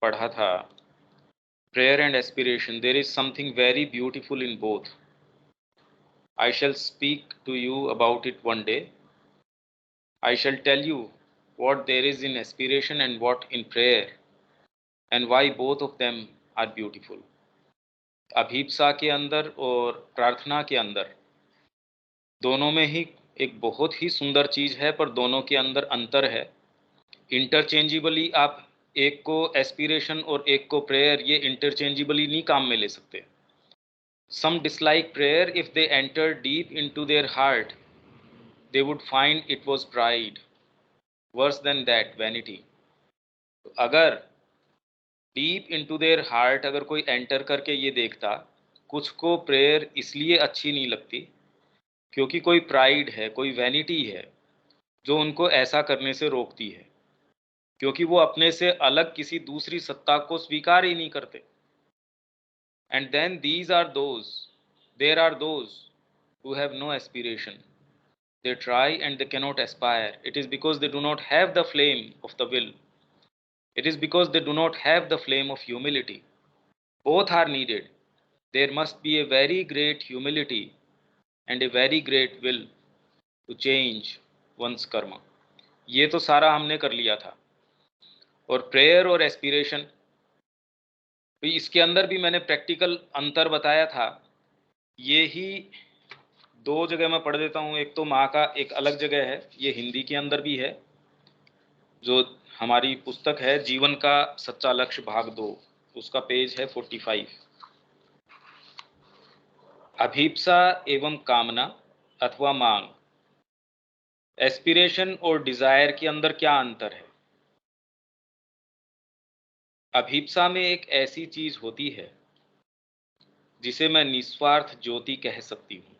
पढ़ा था, prayer and aspiration, there is something very beautiful in both. I shall speak to you about it one day. I shall tell you what there is in aspiration and what in prayer, and why both of them are beautiful. अभीप्सा के अंदर और प्रार्थना के अंदर दोनों में ही एक बहुत ही सुंदर चीज़ है, पर दोनों के अंदर अंतर है। इंटरचेंजेबली आप एक को एस्पिरेशन और एक को प्रेयर, ये इंटरचेंजेबली नहीं काम में ले सकते। Some dislike prayer if they enter deep into their heart. They would find it was pride. Worse than that, vanity. अगर डीप इनटू देयर हार्ट अगर कोई एंटर करके ये देखता, कुछ को प्रेयर इसलिए अच्छी नहीं लगती क्योंकि कोई प्राइड है, कोई वैनिटी है जो उनको ऐसा करने से रोकती है, क्योंकि वो अपने से अलग किसी दूसरी सत्ता को स्वीकार ही नहीं करते। And then there are those who have no aspiration. They try and they cannot aspire. It is because they do not have the flame of the will. It is because they do not have the flame of humility. Both are needed. There must be a very great humility and a very great will to change one's karma. ये तो सारा हमने कर लिया था। और prayer और aspiration, इसके अंदर भी मैंने प्रैक्टिकल अंतर बताया था। ये ही दो जगह मैं पढ़ देता हूँ। एक तो माँ का एक अलग जगह है, ये हिंदी के अंदर भी है, जो हमारी पुस्तक है जीवन का सच्चा लक्ष्य भाग 2, उसका पेज है 45। अभीप्सा एवं कामना अथवा मांग, एस्पिरेशन और डिजायर के अंदर क्या अंतर है? अभीप्सा में एक ऐसी चीज होती है जिसे मैं निस्वार्थ ज्योति कह सकती हूँ,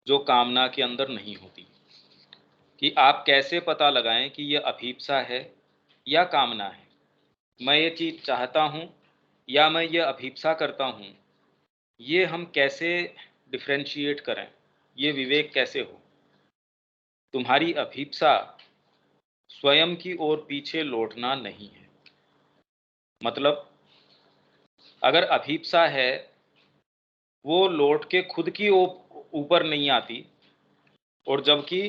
जो कामना के अंदर नहीं होती। कि आप कैसे पता लगाएं कि यह अभीप्सा है या कामना है? मैं ये चीज चाहता हूँ या मैं ये अभीप्सा करता हूँ, ये हम कैसे डिफ्रेंशिएट करें? ये विवेक कैसे हो? तुम्हारी अभीप्सा स्वयं की ओर पीछे लौटना नहीं है। मतलब अगर अभीप्सा है वो लौट के खुद की ऊपर नहीं आती, और जबकि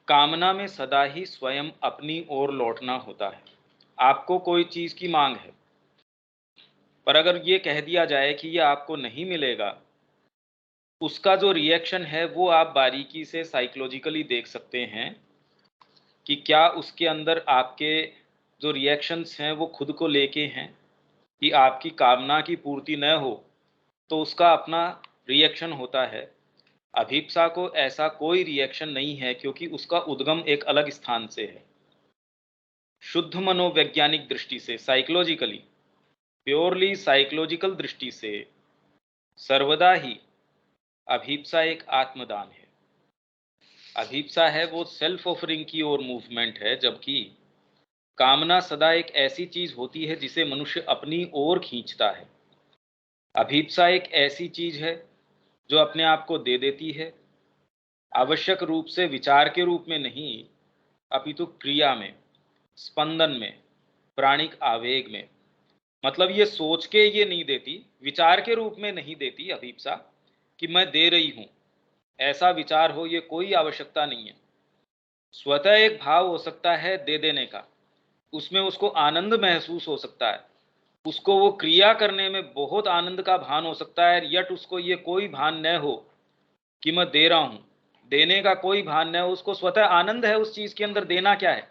कामना में सदा ही स्वयं अपनी ओर लौटना होता है। आपको कोई चीज की मांग है, पर अगर ये कह दिया जाए कि ये आपको नहीं मिलेगा, उसका जो रिएक्शन है वो आप बारीकी से साइकोलॉजिकली देख सकते हैं कि क्या उसके अंदर आपके जो रिएक्शंस हैं वो खुद को लेके हैं कि आपकी कामना की पूर्ति न हो तो उसका अपना रिएक्शन होता है। अभीप्सा को ऐसा कोई रिएक्शन नहीं है क्योंकि उसका उद्गम एक अलग स्थान से है। शुद्ध मनोवैज्ञानिक दृष्टि से, साइकोलॉजिकली, प्योरली साइकोलॉजिकल दृष्टि से सर्वदा ही अभीप्सा एक आत्मदान है। अभीप्सा है वो सेल्फ ऑफरिंग की ओर मूवमेंट है, जबकि कामना सदा एक ऐसी चीज होती है जिसे मनुष्य अपनी ओर खींचता है। अभीप्सा एक ऐसी चीज है जो अपने आप को दे देती है, आवश्यक रूप से विचार के रूप में नहीं, अपितु क्रिया में, स्पंदन में, प्राणिक आवेग में। मतलब ये सोच के ये नहीं देती, विचार के रूप में नहीं देती अभीप्सा कि मैं दे रही हूं, ऐसा विचार हो, ये कोई आवश्यकता नहीं है। स्वतः एक भाव हो सकता है दे देने का, उसमें उसको आनंद महसूस हो सकता है, उसको वो क्रिया करने में बहुत आनंद का भान हो सकता है, यट उसको ये कोई भान न हो कि मैं दे रहा हूं, देने का कोई भान न हो, उसको स्वतः आनंद है उस चीज के अंदर। देना क्या है?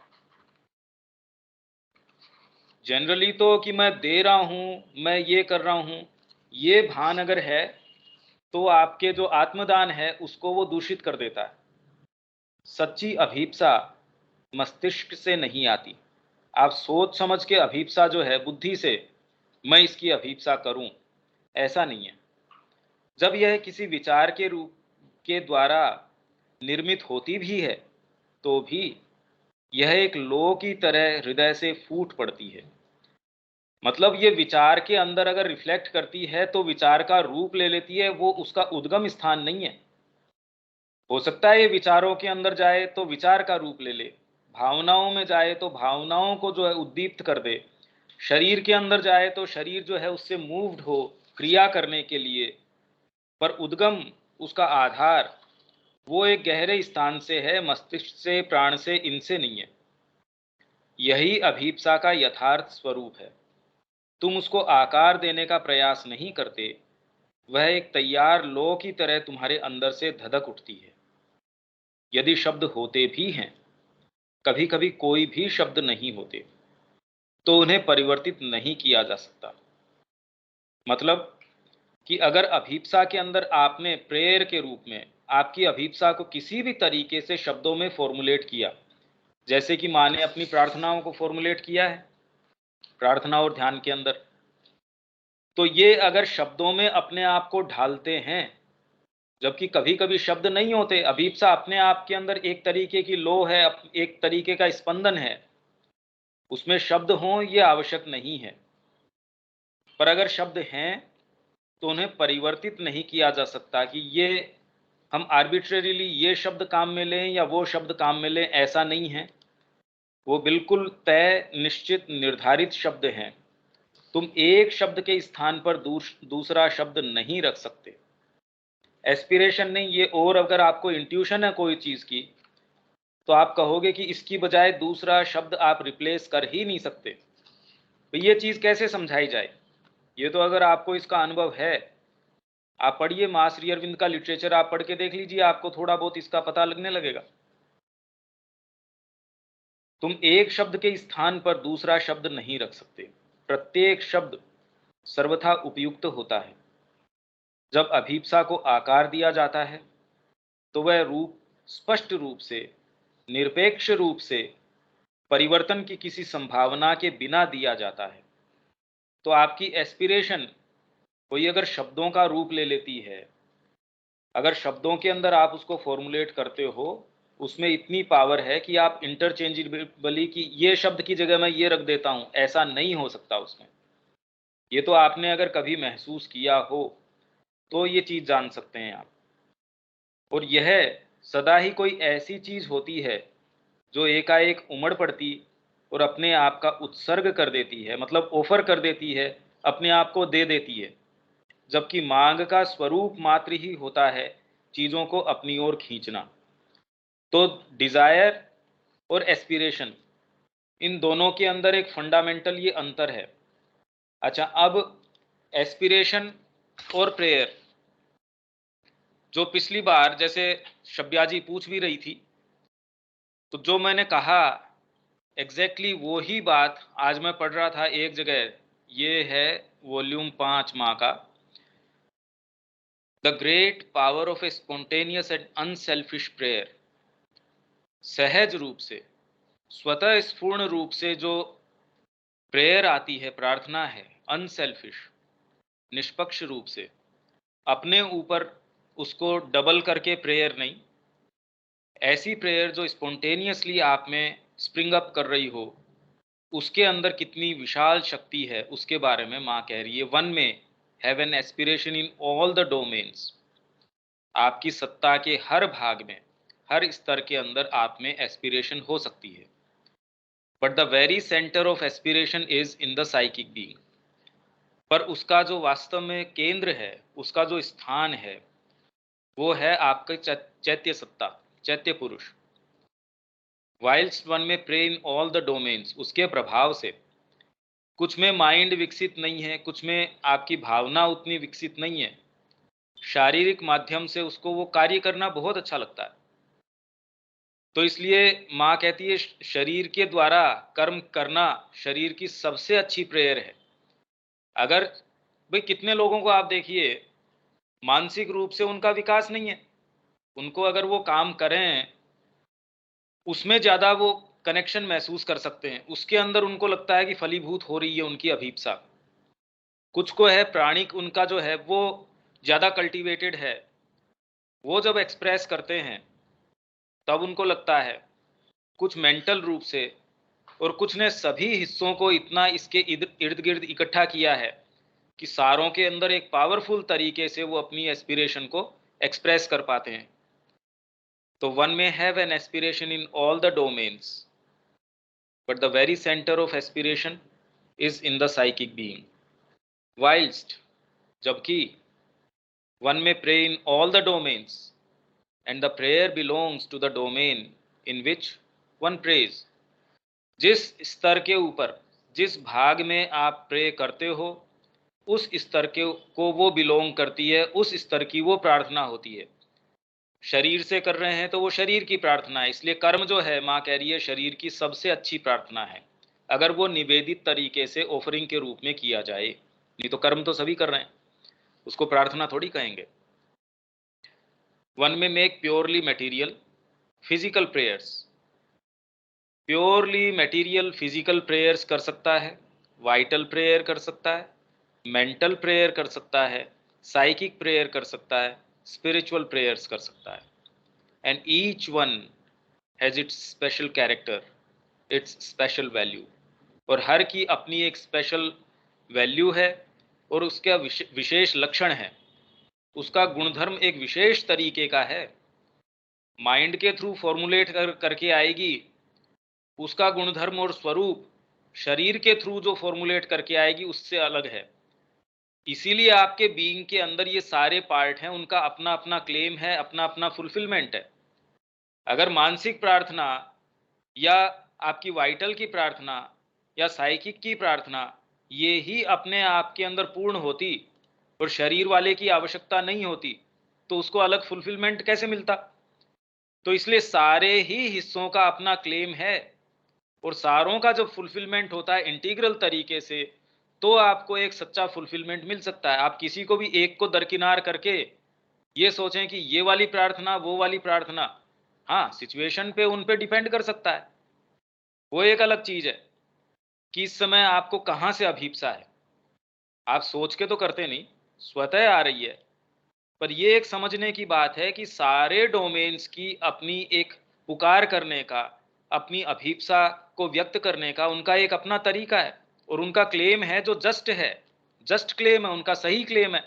जनरली तो कि मैं दे रहा हूं, मैं ये कर रहा हूं, ये भान अगर है तो आपके जो आत्मदान है उसको वो दूषित कर देता है। सच्ची अभीप्सा मस्तिष्क से नहीं आती। आप सोच समझ के अभीप्सा जो है, बुद्धि से मैं इसकी अभीप्सा करूं, ऐसा नहीं है। जब यह किसी विचार के रूप के द्वारा निर्मित होती भी है तो भी यह एक लौ की तरह हृदय से फूट पड़ती है। मतलब ये विचार के अंदर अगर रिफ्लेक्ट करती है तो विचार का रूप ले लेती है, वो उसका उद्गम स्थान नहीं है। हो सकता है ये विचारों के अंदर जाए तो विचार का रूप ले ले, भावनाओं में जाए तो भावनाओं को जो है उद्दीप्त कर दे, शरीर के अंदर जाए तो शरीर जो है उससे मूव्ड हो क्रिया करने के लिए, पर उद्गम उसका आधार वो एक गहरे स्थान से है, मस्तिष्क से, प्राण से, इनसे नहीं है। यही अभीप्सा का यथार्थ स्वरूप है। तुम उसको आकार देने का प्रयास नहीं करते, वह एक तैयार लौ की तरह तुम्हारे अंदर से धधक उठती है। यदि शब्द होते भी हैं, कभी कभी कोई भी शब्द नहीं होते, तो उन्हें परिवर्तित नहीं किया जा सकता। मतलब कि अगर अभीप्सा के अंदर आपने प्रेयर के रूप में आपकी अभीप्सा को किसी भी तरीके से शब्दों में फॉर्मुलेट किया, जैसे कि माँ ने अपनी प्रार्थनाओं को फॉर्मुलेट किया है प्रार्थना और ध्यान के अंदर, तो ये अगर शब्दों में अपने आप को ढालते हैं, जबकि कभी कभी शब्द नहीं होते, अभीप्सा अपने आप के अंदर एक तरीके की लो है, एक तरीके का स्पंदन है, उसमें शब्द हों ये आवश्यक नहीं है। पर अगर शब्द हैं तो उन्हें परिवर्तित नहीं किया जा सकता कि ये हम आर्बिट्रेरीली ये शब्द काम में लें या वो शब्द काम में लें, ऐसा नहीं है। वो बिल्कुल तय, निश्चित, निर्धारित शब्द हैं। तुम एक शब्द के स्थान पर दूसरा शब्द नहीं रख सकते। एस्पिरेशन नहीं, ये, और अगर आपको इंट्यूशन है कोई चीज़ की, तो आप कहोगे कि इसकी बजाय दूसरा शब्द आप रिप्लेस कर ही नहीं सकते। तो ये चीज़ कैसे समझाई जाए? ये तो अगर आपको इसका अनुभव है, आप पढ़िए माँ श्री अरविंद का लिटरेचर, आप पढ़ के देख लीजिए, आपको थोड़ा बहुत इसका पता लगने लगेगा। तुम एक शब्द के स्थान पर दूसरा शब्द नहीं रख सकते। प्रत्येक शब्द सर्वथा उपयुक्त होता है। जब अभीप्सा को आकार दिया जाता है तो वह रूप स्पष्ट रूप से, निरपेक्ष रूप से, परिवर्तन की किसी संभावना के बिना दिया जाता है। तो आपकी एस्पिरेशन कोई अगर शब्दों का रूप ले लेती है, अगर शब्दों के अंदर आप उसको फॉर्मुलेट करते हो, उसमें इतनी पावर है कि आप इंटरचेंजेबली कि ये शब्द की जगह मैं ये रख देता हूं, ऐसा नहीं हो सकता उसमें। ये तो आपने अगर कभी महसूस किया हो तो ये चीज जान सकते हैं आप। और यह सदा ही कोई ऐसी चीज होती है जो एकाएक उमड़ पड़ती और अपने आप का उत्सर्ग कर देती है, मतलब ऑफर कर देती है, अपने आप को दे देती है, जबकि मांग का स्वरूप मात्र ही होता है चीजों को अपनी ओर खींचना। तो डिजायर और एस्पिरेशन, इन दोनों के अंदर एक फंडामेंटल ये अंतर है। अच्छा, अब एस्पिरेशन और प्रेयर, जो पिछली बार जैसे शब्या जी पूछ भी रही थी, तो जो मैंने कहा एग्जैक्टली वो ही बात आज मैं पढ़ रहा था एक जगह। ये है वॉल्यूम 5 माँ का, the great power of A spontaneous and unselfish prayer. सहज रूप से, स्वतः स्फूर्ण रूप से जो प्रेयर आती है, प्रार्थना है, अनसेल्फिश, निष्पक्ष रूप से, अपने ऊपर उसको डबल करके प्रेयर नहीं, ऐसी प्रेयर जो स्पॉन्टेनियसली आप में स्प्रिंग अप कर रही हो, उसके अंदर कितनी विशाल शक्ति है उसके बारे में माँ कह रही है। वन में have an aspiration in all the domains. आपकी सत्ता के हर भाग में, हर स्तर के अंदर आप में एस्पिरेशन हो सकती है, but the very centre of aspiration is in the psychic being. पर उसका जो वास्तव में केंद्र है, उसका जो स्थान है, वो है आपके चैत्य सत्ता, चैत्य पुरुष। Whilst one may pray in all the domains, उसके प्रभाव से कुछ में माइंड विकसित नहीं है, कुछ में आपकी भावना उतनी विकसित नहीं है, शारीरिक माध्यम से उसको वो कार्य करना बहुत अच्छा लगता है। तो इसलिए माँ कहती है शरीर के द्वारा कर्म करना शरीर की सबसे अच्छी प्रेयर है। अगर भाई कितने लोगों को आप देखिए मानसिक रूप से उनका विकास नहीं है, उनको अगर वो काम करें उसमें ज़्यादा वो कनेक्शन महसूस कर सकते हैं, उसके अंदर उनको लगता है कि फलीभूत हो रही है उनकी अभीप्सा। कुछ को है प्राणिक, उनका जो है वो ज़्यादा कल्टीवेटेड है, वो जब एक्सप्रेस करते हैं तब उनको लगता है। कुछ मेंटल रूप से, और कुछ ने सभी हिस्सों को इतना इसके इर्द गिर्द इकट्ठा किया है कि सारों के अंदर एक पावरफुल तरीके से वो अपनी एस्पिरेशन को एक्सप्रेस कर पाते हैं। तो वन में have an aspiration in all the domains, but the very centre of aspiration is in the psychic being, whilst जबकि one may pray in all the domains and the prayer belongs to the domain in which one prays. जिस स्तर के ऊपर, जिस भाग में आप pray करते हो, उस स्तर के को वो बिलोंग करती है, उस स्तर की वो प्रार्थना होती है। शरीर से कर रहे हैं तो वो शरीर की प्रार्थना है, इसलिए कर्म जो है माँ कह रही है शरीर की सबसे अच्छी प्रार्थना है, अगर वो निवेदित तरीके से ऑफरिंग के रूप में किया जाए। नहीं तो कर्म तो सभी कर रहे हैं, उसको प्रार्थना थोड़ी कहेंगे। वन में make purely material physical prayers, purely material physical prayers कर सकता है, वाइटल प्रेयर कर सकता है, मेंटल प्रेयर कर सकता है, साइकिक प्रेयर कर सकता है, स्पिरिचुअल प्रेयर्स कर सकता है। And each one has its special character, it's special value, और हर की अपनी एक स्पेशल वैल्यू है और उसका विशेष लक्षण है, उसका गुणधर्म एक विशेष तरीके का है। माइंड के थ्रू फॉर्मुलेट करके आएगी, उसका गुणधर्म और स्वरूप शरीर के थ्रू जो फॉर्मुलेट करके आएगी उससे अलग है। इसीलिए आपके बीइंग के अंदर ये सारे पार्ट हैं, उनका अपना अपना क्लेम है, अपना अपना फुलफिलमेंट है। अगर मानसिक प्रार्थना या आपकी वाइटल की प्रार्थना या साइकिक की प्रार्थना ये ही अपने आप के अंदर पूर्ण होती और शरीर वाले की आवश्यकता नहीं होती, तो उसको अलग फुलफिलमेंट कैसे मिलता? तो इसलिए सारे ही हिस्सों का अपना क्लेम है, और सारों का जब फुलफिलमेंट होता है इंटीग्रल तरीके से, तो आपको एक सच्चा फुलफिलमेंट मिल सकता है। आप किसी को भी एक को दरकिनार करके ये सोचें कि ये वाली प्रार्थना वो वाली प्रार्थना, हाँ सिचुएशन पे उन पे डिपेंड कर सकता है, वो एक अलग चीज है कि इस समय आपको कहाँ से अभीप्सा है। आप सोच के तो करते नहीं, स्वतः आ रही है। पर ये एक समझने की बात है कि सारे डोमेन्स की अपनी एक पुकार करने का, अपनी अभीप्सा को व्यक्त करने का उनका एक अपना तरीका है, और उनका क्लेम है जो जस्ट है, जस्ट क्लेम है, उनका सही क्लेम है।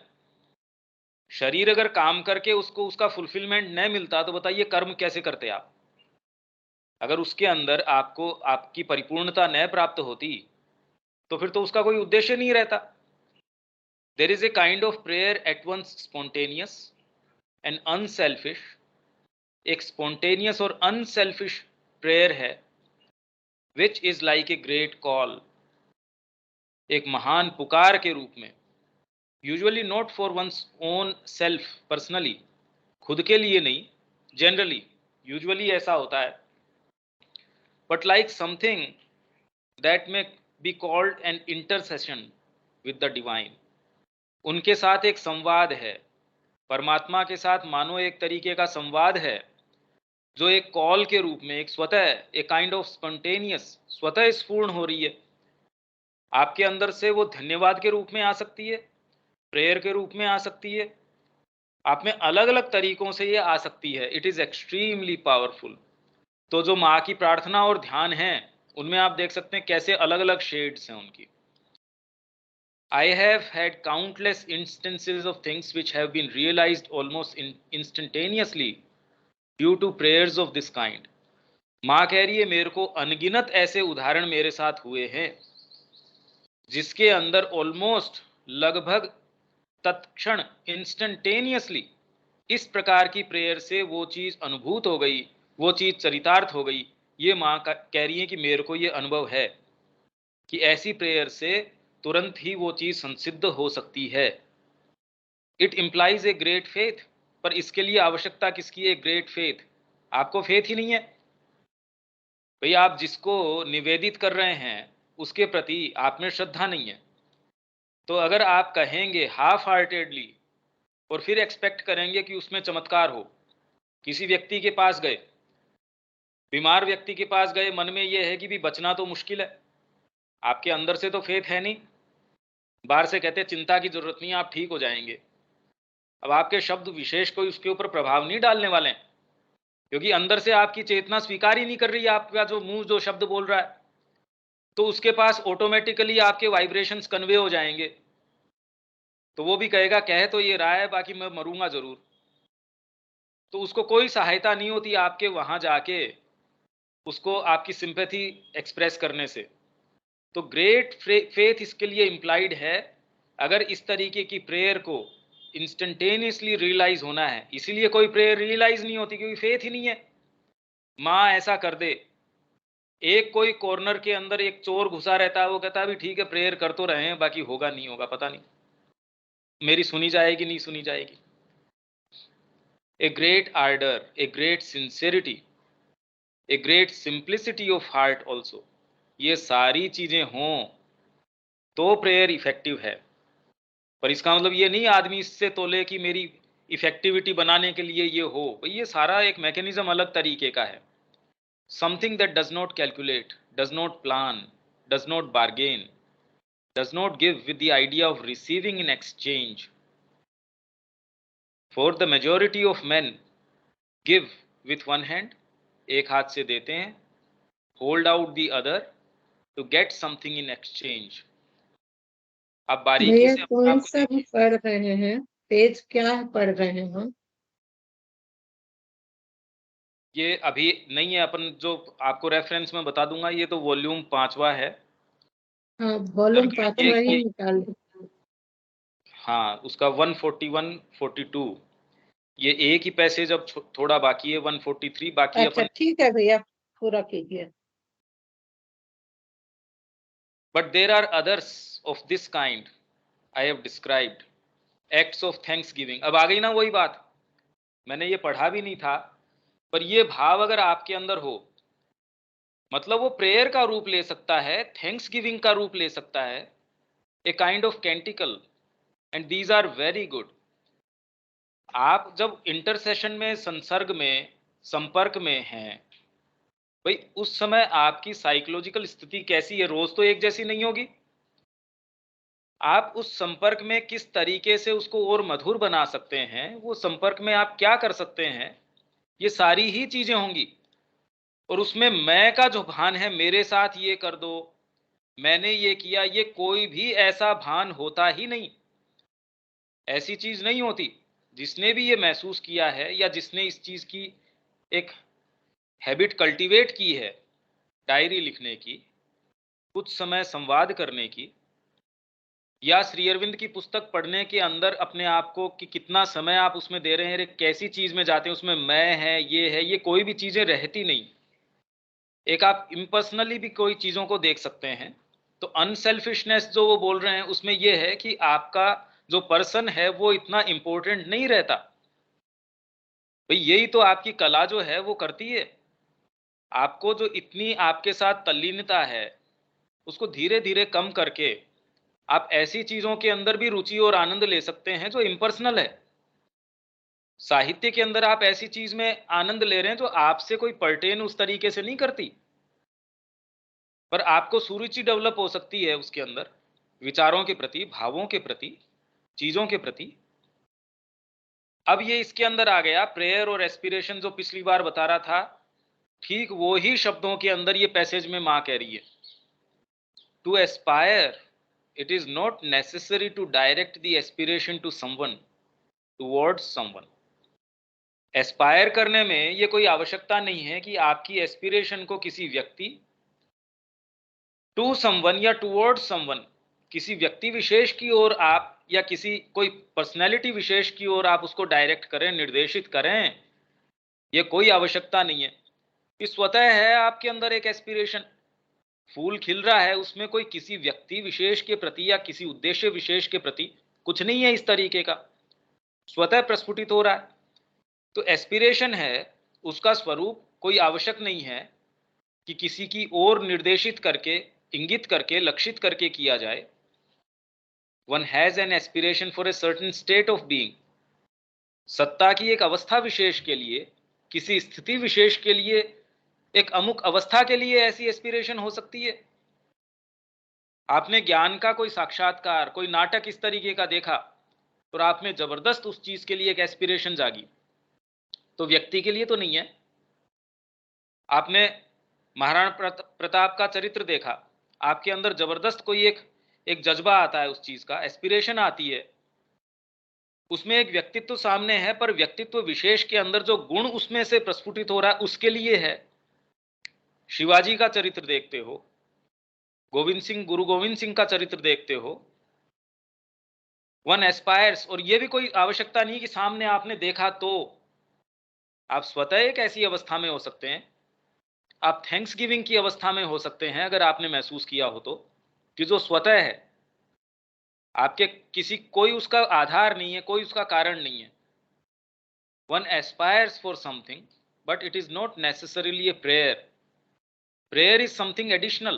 शरीर अगर काम करके उसको उसका फुलफिलमेंट नहीं मिलता तो बताइए कर्म कैसे करते आप? अगर उसके अंदर आपको आपकी परिपूर्णता न प्राप्त होती तो फिर तो उसका कोई उद्देश्य नहीं रहता। There is a kind of prayer at once spontaneous and unselfish. एक स्पॉन्टेनियस और अनसेल्फिश प्रेयर है which is like a great call, एक महान पुकार के रूप में। Usually not for one's own self personally, खुद के लिए नहीं, जनरली यूजुअली ऐसा होता है, but like something that may be called an intercession with the divine. उनके साथ एक संवाद है, परमात्मा के साथ मानो एक तरीके का संवाद है, जो एक कॉल के रूप में, एक स्वतः, एक काइंड ऑफ स्पॉन्टेनियस, स्वतः स्फूर्ण हो रही है। आपके अंदर से वो धन्यवाद के रूप में आ सकती है, प्रेयर के रूप में आ सकती है, आप में अलग अलग तरीकों से ये आ सकती है। It is extremely powerful. तो जो माँ की प्रार्थना और ध्यान है उनमें आप देख सकते हैं कैसे अलग अलग शेड्स हैं उनकी। I have had countless instances of things which have been realized almost instantaneously due to prayers of this kind. माँ कह रही है मेरे को अनगिनत ऐसे उदाहरण मेरे साथ हुए हैं जिसके अंदर ऑलमोस्ट, लगभग तत्क्षण, इंस्टेंटेनियसली इस प्रकार की प्रेयर से वो चीज अनुभूत हो गई, वो चीज चरितार्थ हो गई। ये माँ कह रही है कि मेरे को ये अनुभव है कि ऐसी प्रेयर से तुरंत ही वो चीज संसिद्ध हो सकती है। It implies a great faith, पर इसके लिए आवश्यकता किसकी है? Great faith. आपको फेथ ही नहीं है भाई, आप जिसको निवेदित कर रहे हैं उसके प्रति आप में श्रद्धा नहीं है। तो अगर आप कहेंगे हाफ हार्टेडली और फिर एक्सपेक्ट करेंगे कि उसमें चमत्कार हो, किसी व्यक्ति के पास गए, बीमार व्यक्ति के पास गए, मन में ये है कि भी बचना तो मुश्किल है, आपके अंदर से तो फेथ है नहीं, बाहर से कहते चिंता की जरूरत नहीं, आप ठीक हो जाएंगे। अब आपके शब्द विशेष कोई उसके ऊपर प्रभाव नहीं डालने वाले हैं, क्योंकि अंदर से आपकी चेतना स्वीकार ही नहीं कर रही है आपका जो मुंह जो शब्द बोल रहा है, तो उसके पास ऑटोमेटिकली आपके वाइब्रेशंस कन्वे हो जाएंगे। तो वो भी कहेगा कह तो ये रहा है, बाकी मैं मरूंगा जरूर। तो उसको कोई सहायता नहीं होती आपके वहां जाके उसको आपकी सिंपैथी एक्सप्रेस करने से। तो ग्रेट फेथ इसके लिए इम्प्लाइड है। अगर इस तरीके की प्रेयर को इंस्टेंटेनियसली रियलाइज होना है, इसीलिए कोई प्रेयर रियलाइज नहीं होती क्योंकि फेथ ही नहीं है। माँ ऐसा कर दे, एक कोई कॉर्नर के अंदर एक चोर घुसा रहता है, वो कहता है भी ठीक है प्रेयर कर तो रहे हैं, बाकी होगा नहीं होगा पता नहीं, मेरी सुनी जाएगी नहीं सुनी जाएगी। A great order, a great sincerity, a great simplicity of heart also, ये सारी चीजें हों तो प्रेयर इफेक्टिव है। पर इसका मतलब ये नहीं आदमी इससे तोले कि मेरी इफेक्टिविटी बनाने के लिए ये हो, भाई ये सारा एक मैकेनिज्म अलग तरीके का है। Something that does not calculate, does not plan, does not bargain, does not give with the idea of receiving in exchange. For the majority of men give with one hand, एक हाथ से देते हैं, hold out the other to get something in exchange. आप बारीकी भैया से कौन आपको सा देखिए, पढ़ रहे हैं? पेज क्या पढ़ रहे हैं हम? ये अभी नहीं है, अपन जो आपको रेफरेंस में बता दूंगा, ये तो वॉल्यूम 5वां है। हाँ, वॉल्यूम अगर ये 5वां ही निकाल लो। हाँ, उसका 141 42, ये एक ही पैसेज अब थोड़ा बाकी है, 143, बाकी अच्छा अपन। ठीक है भैया, पूरा कीजिए। But there are others of this kind I have described, acts of thanksgiving। अब आ गई ना वही बात, मैंने ये पढ़ा भी नहीं था, पर ये भाव अगर आपके अंदर हो, मतलब वो प्रेयर का रूप ले सकता है, थैंक्स गिविंग का रूप ले सकता है, a kind of canticle, and these are very good. आप जब इंटरसेशन में, संसर्ग में, संपर्क में हैं, भाई उस समय आपकी साइकोलॉजिकल स्थिति कैसी है, रोज तो एक जैसी नहीं होगी। आप उस संपर्क में किस तरीके से उसको और मधुर बना सकते हैं, वो संपर्क में आप क्या कर सकते हैं, ये सारी ही चीजें होंगी। और उसमें मैं का जो भान है, मेरे साथ ये कर दो, मैंने ये किया, ये कोई भी ऐसा भान होता ही नहीं, ऐसी चीज नहीं होती। जिसने भी ये महसूस किया है या जिसने इस चीज की एक हैबिट कल्टीवेट की है, डायरी लिखने की, कुछ समय संवाद करने की, या श्री अरविंद की पुस्तक पढ़ने के अंदर अपने आप को कि कितना समय आप उसमें दे रहे हैं, कैसी चीज में जाते हैं, उसमें मैं है, ये कोई भी चीजें रहती नहीं। एक आप इम्पर्सनली भी कोई चीजों को देख सकते हैं। तो अनसेल्फिशनेस जो वो बोल रहे हैं, उसमें ये है कि आपका जो पर्सन है वो इतना इंपॉर्टेंट नहीं रहता। भाई यही तो आपकी कला जो है वो करती है। आपको जो इतनी आपके साथ तल्लीनता है, उसको धीरे धीरे कम करके आप ऐसी चीजों के अंदर भी रुचि और आनंद ले सकते हैं जो इम्पर्सनल है। साहित्य के अंदर आप ऐसी चीज में आनंद ले रहे हैं जो आपसे कोई पर्टेन उस तरीके से नहीं करती, पर आपको सुरुचि डेवलप हो सकती है उसके अंदर, विचारों के प्रति, भावों के प्रति, चीजों के प्रति। अब ये इसके अंदर आ गया प्रेयर और एस्पिरेशन, जो पिछली बार बता रहा था, ठीक वो ही शब्दों के अंदर ये पैसेज में मां कह रही है। To aspire, it is not necessary to direct the aspiration to someone, towards someone। Aspire करने में ये कोई आवश्यकता नहीं है कि आपकी एस्पिरेशन को किसी व्यक्ति, टू समवन या टुवर्ड्स समवन, किसी व्यक्ति विशेष की ओर आप, या किसी कोई पर्सनैलिटी विशेष की ओर आप उसको डायरेक्ट करें, निर्देशित करें, ये कोई आवश्यकता नहीं है। ये स्वतः है आपके अंदर एक एस्पिरेशन। फूल खिल रहा है, उसमें कोई किसी व्यक्ति विशेष के प्रति या किसी उद्देश्य विशेष के प्रति कुछ नहीं है इस तरीके का, स्वतः प्रस्फुटित हो रहा है। तो एस्पिरेशन है, उसका स्वरूप कोई आवश्यक नहीं है कि किसी की ओर निर्देशित करके, इंगित करके, लक्षित करके किया जाए। One has an aspiration for a certain state of being. सत्ता की एक अवस्था विशेष के लिए, किसी स्थिति विशेष के लिए, एक अमुक अवस्था के लिए ऐसी एस्पिरेशन हो सकती है। आपने ज्ञान का कोई साक्षात्कार, कोई नाटक इस तरीके का देखा और आप में जबरदस्त उस चीज के लिए एक एस्पिरेशन जागी, तो व्यक्ति के लिए तो नहीं है। आपने महाराणा प्रताप का चरित्र देखा, आपके अंदर जबरदस्त कोई एक जज्बा आता है, उस चीज का एस्पिरेशन आती है, उसमें एक व्यक्तित्व सामने है, पर व्यक्तित्व विशेष के अंदर जो गुण उसमें से प्रस्फुटित हो रहा है उसके लिए है। शिवाजी का चरित्र देखते हो, गुरु गोविंद सिंह का चरित्र देखते हो, वन एस्पायर्स, और ये भी कोई आवश्यकता नहीं कि सामने आपने देखा तो, आप स्वतः एक ऐसी अवस्था में हो सकते हैं, आप थैंक्स गिविंग की अवस्था में हो सकते हैं अगर आपने महसूस किया हो तो, कि जो स्वतः है, आपके किसी कोई उसका आधार नहीं है, कोई उसका कारण नहीं है। One aspires for something but it is not necessarily a prayer. Prayer is something additional.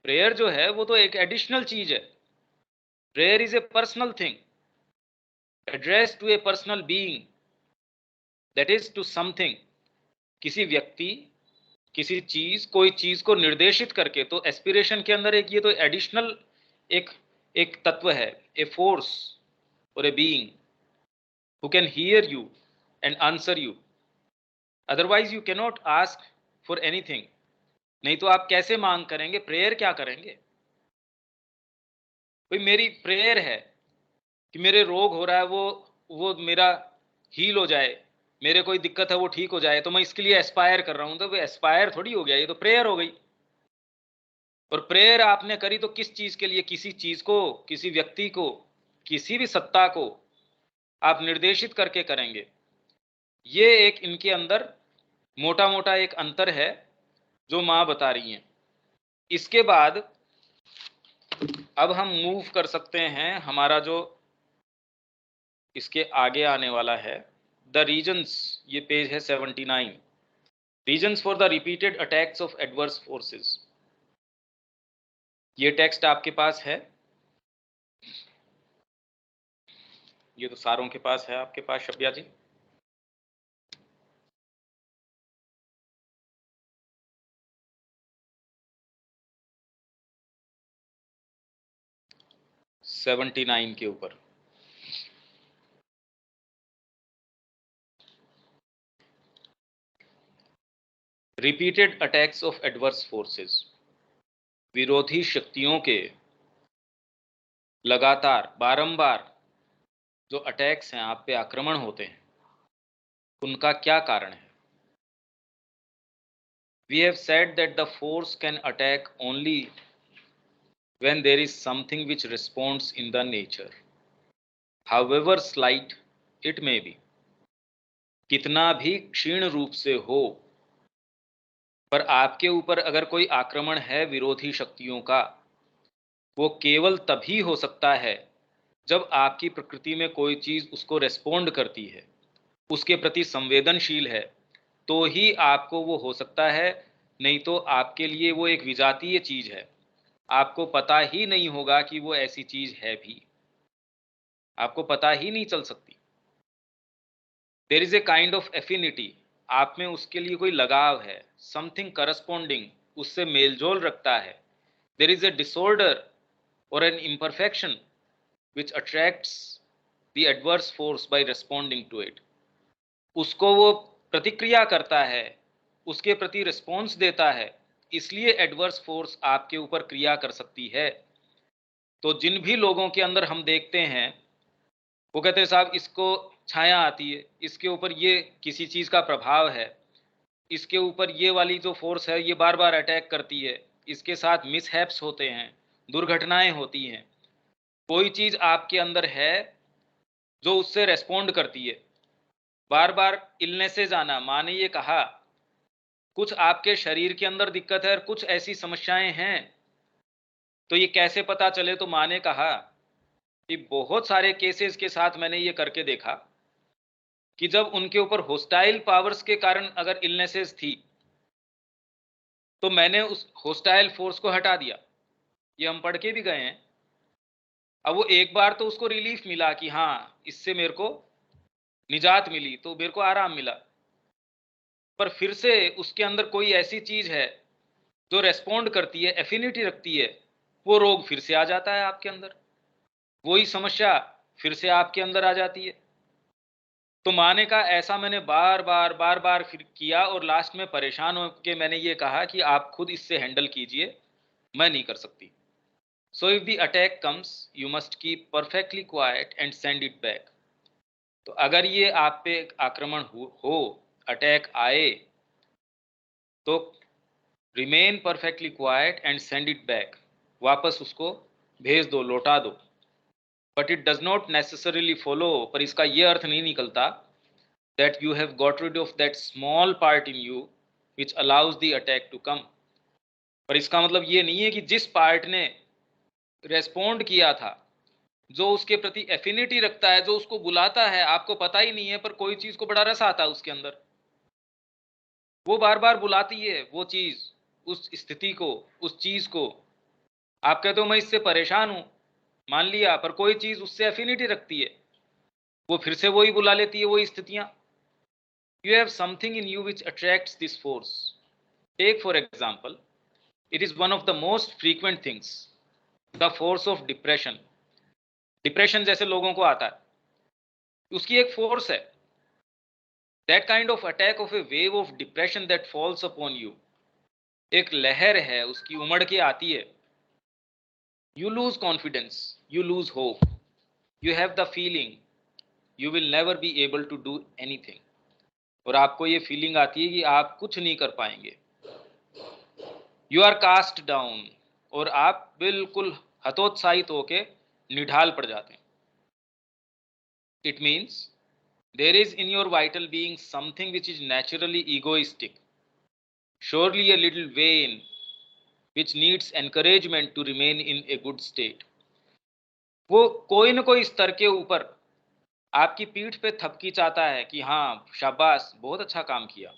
Prayer जो है वो तो एक एडिशनल चीज है। Prayer is a personal thing address to a personal being, that is to something, किसी व्यक्ति, किसी चीज, कोई चीज को निर्देशित करके। तो एस्पिरेशन के अंदर एक ये तो एडिशनल एक एक तत्व है, ए फोर्स और a being who can hear you and answer you, otherwise you cannot ask for anything. नहीं तो आप कैसे मांग करेंगे, प्रेयर क्या करेंगे? भाई मेरी प्रेयर है कि मेरे रोग हो रहा है वो मेरा हील हो जाए, मेरे कोई दिक्कत है वो ठीक हो जाए, तो मैं इसके लिए एस्पायर कर रहा हूं। तो वो एस्पायर थोड़ी हो गया, ये तो प्रेयर हो गई। और प्रेयर आपने करी तो किस चीज के लिए? किसी चीज को, किसी व्यक्ति को, किसी भी सत्ता को आप निर्देशित करके करेंगे। ये एक इनके अंदर मोटा मोटा एक अंतर है जो मां बता रही हैं। इसके बाद अब हम मूव कर सकते हैं, हमारा जो इसके आगे आने वाला है, द रीजन्स, ये पेज है 79, reasons for the repeated attacks of adverse forces. ये टेक्स्ट आपके पास है, ये तो सारों के पास है आपके पास शब्या जी। सेवेंटी 79 के ऊपर repeated attacks of adverse forces, विरोधी शक्तियों के लगातार बारंबार जो अटैक्स हैं, आप पे आक्रमण होते हैं, उनका क्या कारण है? We have said that the force can attack only when there is something which responds in the nature, however slight it may be. कितना भी क्षीण रूप से हो, पर आपके ऊपर अगर कोई आक्रमण है विरोधी शक्तियों का, वो केवल तभी हो सकता है जब आपकी प्रकृति में कोई चीज उसको रेस्पोंड करती है, उसके प्रति संवेदनशील है, तो ही आपको वो हो सकता है। नहीं तो आपके लिए वो एक विजातीय चीज है, आपको पता ही नहीं होगा कि वो ऐसी चीज है भी, आपको पता ही नहीं चल सकती। There is a kind of affinity, आप में उसके लिए कोई लगाव है, समथिंग करस्पॉन्डिंग, उससे मेलजोल रखता है। There is a disorder or an imperfection which attracts the adverse force by responding to it. उसको वो प्रतिक्रिया करता है, उसके प्रति रिस्पॉन्स देता है, इसलिए एडवर्स फोर्स आपके ऊपर क्रिया कर सकती है। तो जिन भी लोगों के अंदर हम देखते हैं, वो कहते हैं साहब इसको छाया आती है, इसके ऊपर ये किसी चीज का प्रभाव है, इसके ऊपर ये वाली जो फोर्स है ये बार बार अटैक करती है, इसके साथ मिसहैप्स होते हैं, दुर्घटनाएं होती हैं। कोई चीज आपके अंदर है जो उससे रेस्पॉन्ड करती है, बार बार इलनेसेस आना। माँ ने ये कहा कुछ आपके शरीर के अंदर दिक्कत है और कुछ ऐसी समस्याएं हैं, तो ये कैसे पता चले? तो माँ ने कहा कि बहुत सारे केसेस के साथ मैंने ये करके देखा कि जब उनके ऊपर होस्टाइल पावर्स के कारण अगर इलनेसेस थी, तो मैंने उस होस्टाइल फोर्स को हटा दिया। ये हम पढ़ के भी गए हैं। अब वो एक बार तो उसको रिलीफ मिला कि हाँ इससे मेरे को निजात मिली, तो मेरे को आराम मिला, पर फिर से उसके अंदर कोई ऐसी चीज है जो रेस्पॉन्ड करती है, एफिनिटी रखती है, वो रोग फिर से आ जाता है आपके अंदर, वही समस्या फिर से आपके अंदर आ जाती है। तो माँ ने कहा ऐसा मैंने बार बार फिर किया, और लास्ट में परेशान होकर मैंने ये कहा कि आप खुद इससे हैंडल कीजिए, मैं नहीं कर सकती। So if the attack comes you must keep perfectly quiet and send it back. तो अगर ये आप पे आक्रमण हो अटैक आए, तो remain perfectly quiet and send it back. वापस उसको भेज दो, लौटा दो। But it does not necessarily follow, पर इसका ये अर्थ नहीं निकलता that you have got rid of that small part in you which allows the attack to come। पर इसका मतलब ये नहीं है कि जिस पार्ट ने रेस्पोंड किया था, जो उसके प्रति एफिनिटी रखता है, जो उसको बुलाता है, आपको पता ही नहीं है पर कोई चीज को बड़ा रस आता है उसके अंदर, वो बार बार बुलाती है वो चीज, उस स्थिति को, उस चीज को। आप कहते हो मैं इससे परेशान हूं, मान लिया, पर कोई चीज उससे एफिनिटी रखती है, वो फिर से वही बुला लेती है, वही स्थितियां। You have something in you which attracts this force। Take for example, it is one of the most frequent things, the force of depression। Depression जैसे लोगों को आता है, उसकी एक फोर्स है। That kind of attack of a wave of depression that falls upon you, एक लहर है उसकी, उमड़ के आती है। You lose confidence, you lose hope, you have the feeling you will never be able to do anything। और आपको ये फीलिंग आती है कि आप कुछ नहीं कर पाएंगे। यू आर कास्ट डाउन, और आप बिल्कुल हतोत्साहित होके निढाल पड़ जाते हैं। It means there is in your vital being something which is naturally egoistic, surely a little vain which needs encouragement to remain in a good state. वो कोई न कोई स्तर के ऊपर आपकी पीठ पे थपकी चाहता है कि हाँ शाबाश, बहुत अच्छा काम किया।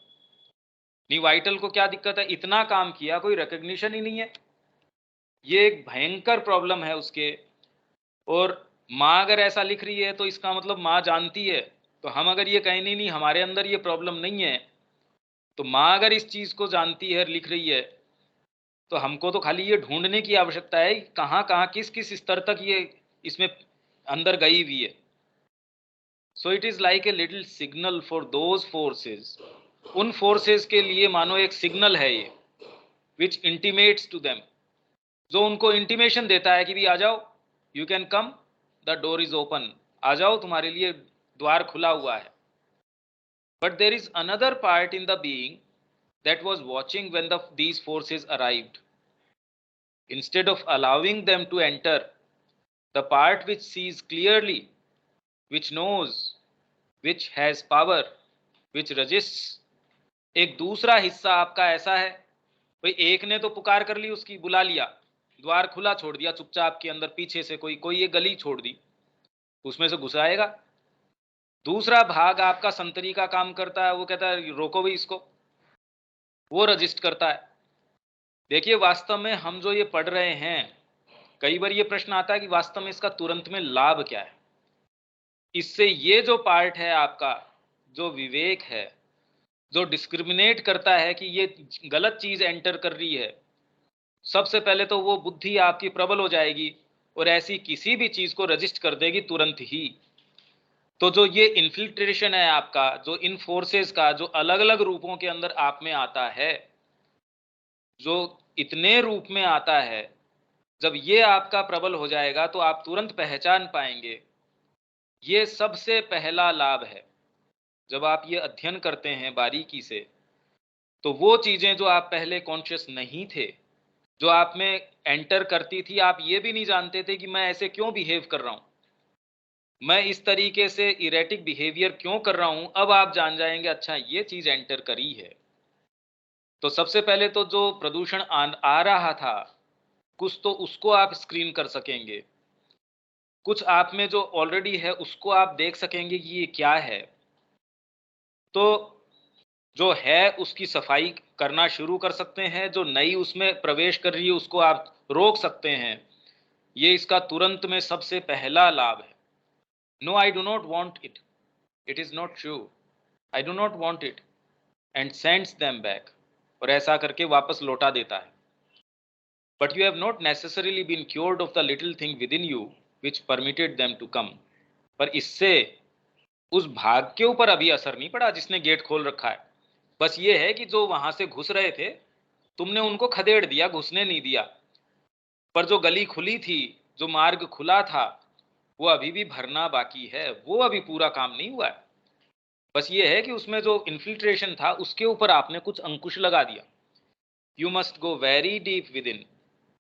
नहीं, वाइटल को क्या दिक्कत है, इतना काम किया, कोई रिकग्निशन ही नहीं है। ये एक भयंकर प्रॉब्लम है उसके। और माँ अगर ऐसा लिख रही है तो इसका मतलब माँ जानती है। तो हम अगर ये कहें नहीं हमारे अंदर ये प्रॉब्लम नहीं है, तो माँ अगर इस चीज को जानती है, लिख रही है, तो हमको तो खाली ये ढूंढने की आवश्यकता है कहाँ कहाँ किस किस स्तर तक ये इसमें अंदर गई हुई है। So it is like a little signal for those forces. उन फोर्सेज के लिए मानो एक सिग्नल है ये, विच इंटीमेट्स टू देम, जो उनको इंटीमेशन देता है कि भी आ जाओ, you can come, the door is open, आ जाओ, तुम्हारे लिए द्वार खुला हुआ है। But there is another part in the being that was watching when these forces arrived। Instead of allowing them to enter, the part which sees clearly, which knows, which has power, which resists, एक दूसरा हिस्सा आपका ऐसा है, भाई एक ने तो पुकार कर ली, उसकी बुला लिया, द्वार खुला छोड़ दिया चुपचाप के अंदर, पीछे से कोई ये गली छोड़ दी, उसमें से घुस आएगा। दूसरा भाग आपका संतरी का काम करता है, वो कहता है रोको भी इसको, वो रजिस्ट करता है। देखिए वास्तव में हम जो ये पढ़ रहे हैं, कई बार ये प्रश्न आता है कि वास्तव में इसका तुरंत में लाभ क्या है। इससे ये जो पार्ट है आपका, जो विवेक है, जो डिस्क्रिमिनेट करता है कि ये गलत चीज एंटर कर रही है, सबसे पहले तो वो बुद्धि आपकी प्रबल हो जाएगी और ऐसी किसी भी चीज को रजिस्ट कर देगी तुरंत ही। तो जो ये इन्फिल्ट्रेशन है आपका, जो इन फोर्सेस का, जो अलग अलग रूपों के अंदर आप में आता है, जो इतने रूप में आता है, जब ये आपका प्रबल हो जाएगा तो आप तुरंत पहचान पाएंगे। ये सबसे पहला लाभ है। जब आप ये अध्ययन करते हैं बारीकी से, तो वो चीजें जो आप पहले कॉन्शियस नहीं थे, जो आप में एंटर करती थी, आप ये भी नहीं जानते थे कि मैं ऐसे क्यों बिहेव कर रहा हूं, मैं इस तरीके से इरेटिक बिहेवियर क्यों कर रहा हूं, अब आप जान जाएंगे अच्छा ये चीज एंटर करी है। तो सबसे पहले तो जो प्रदूषण आ रहा था, कुछ तो उसको आप स्क्रीन कर सकेंगे, कुछ आप में जो ऑलरेडी है उसको आप देख सकेंगे कि ये क्या है। तो जो है उसकी सफाई करना शुरू कर सकते हैं, जो नई उसमें प्रवेश कर रही है उसको आप रोक सकते हैं। ये इसका तुरंत में सबसे पहला लाभ है। No, I do not want it, it is not true, I do not want it, and sends them back, और ऐसा करके वापस लौटा देता है। But you have not necessarily been cured of the little thing within you which permitted them to come. पर इससे उस भाग के ऊपर अभी असर नहीं पड़ा जिसने गेट खोल रखा है। बस ये है कि जो वहां से घुस रहे थे, तुमने उनको खदेड़ दिया, घुसने नहीं दिया। पर जो गली खुली थी, जो मार्ग खुला था, वो अभी भी भरना बाकी है, वो अभी पूरा काम नहीं हुआ है। बस ये है कि उसमें जो इन्फिल्ट्रेशन था उसके ऊपर आपने कुछ अंकुश लगा दिया। You must go very deep with in,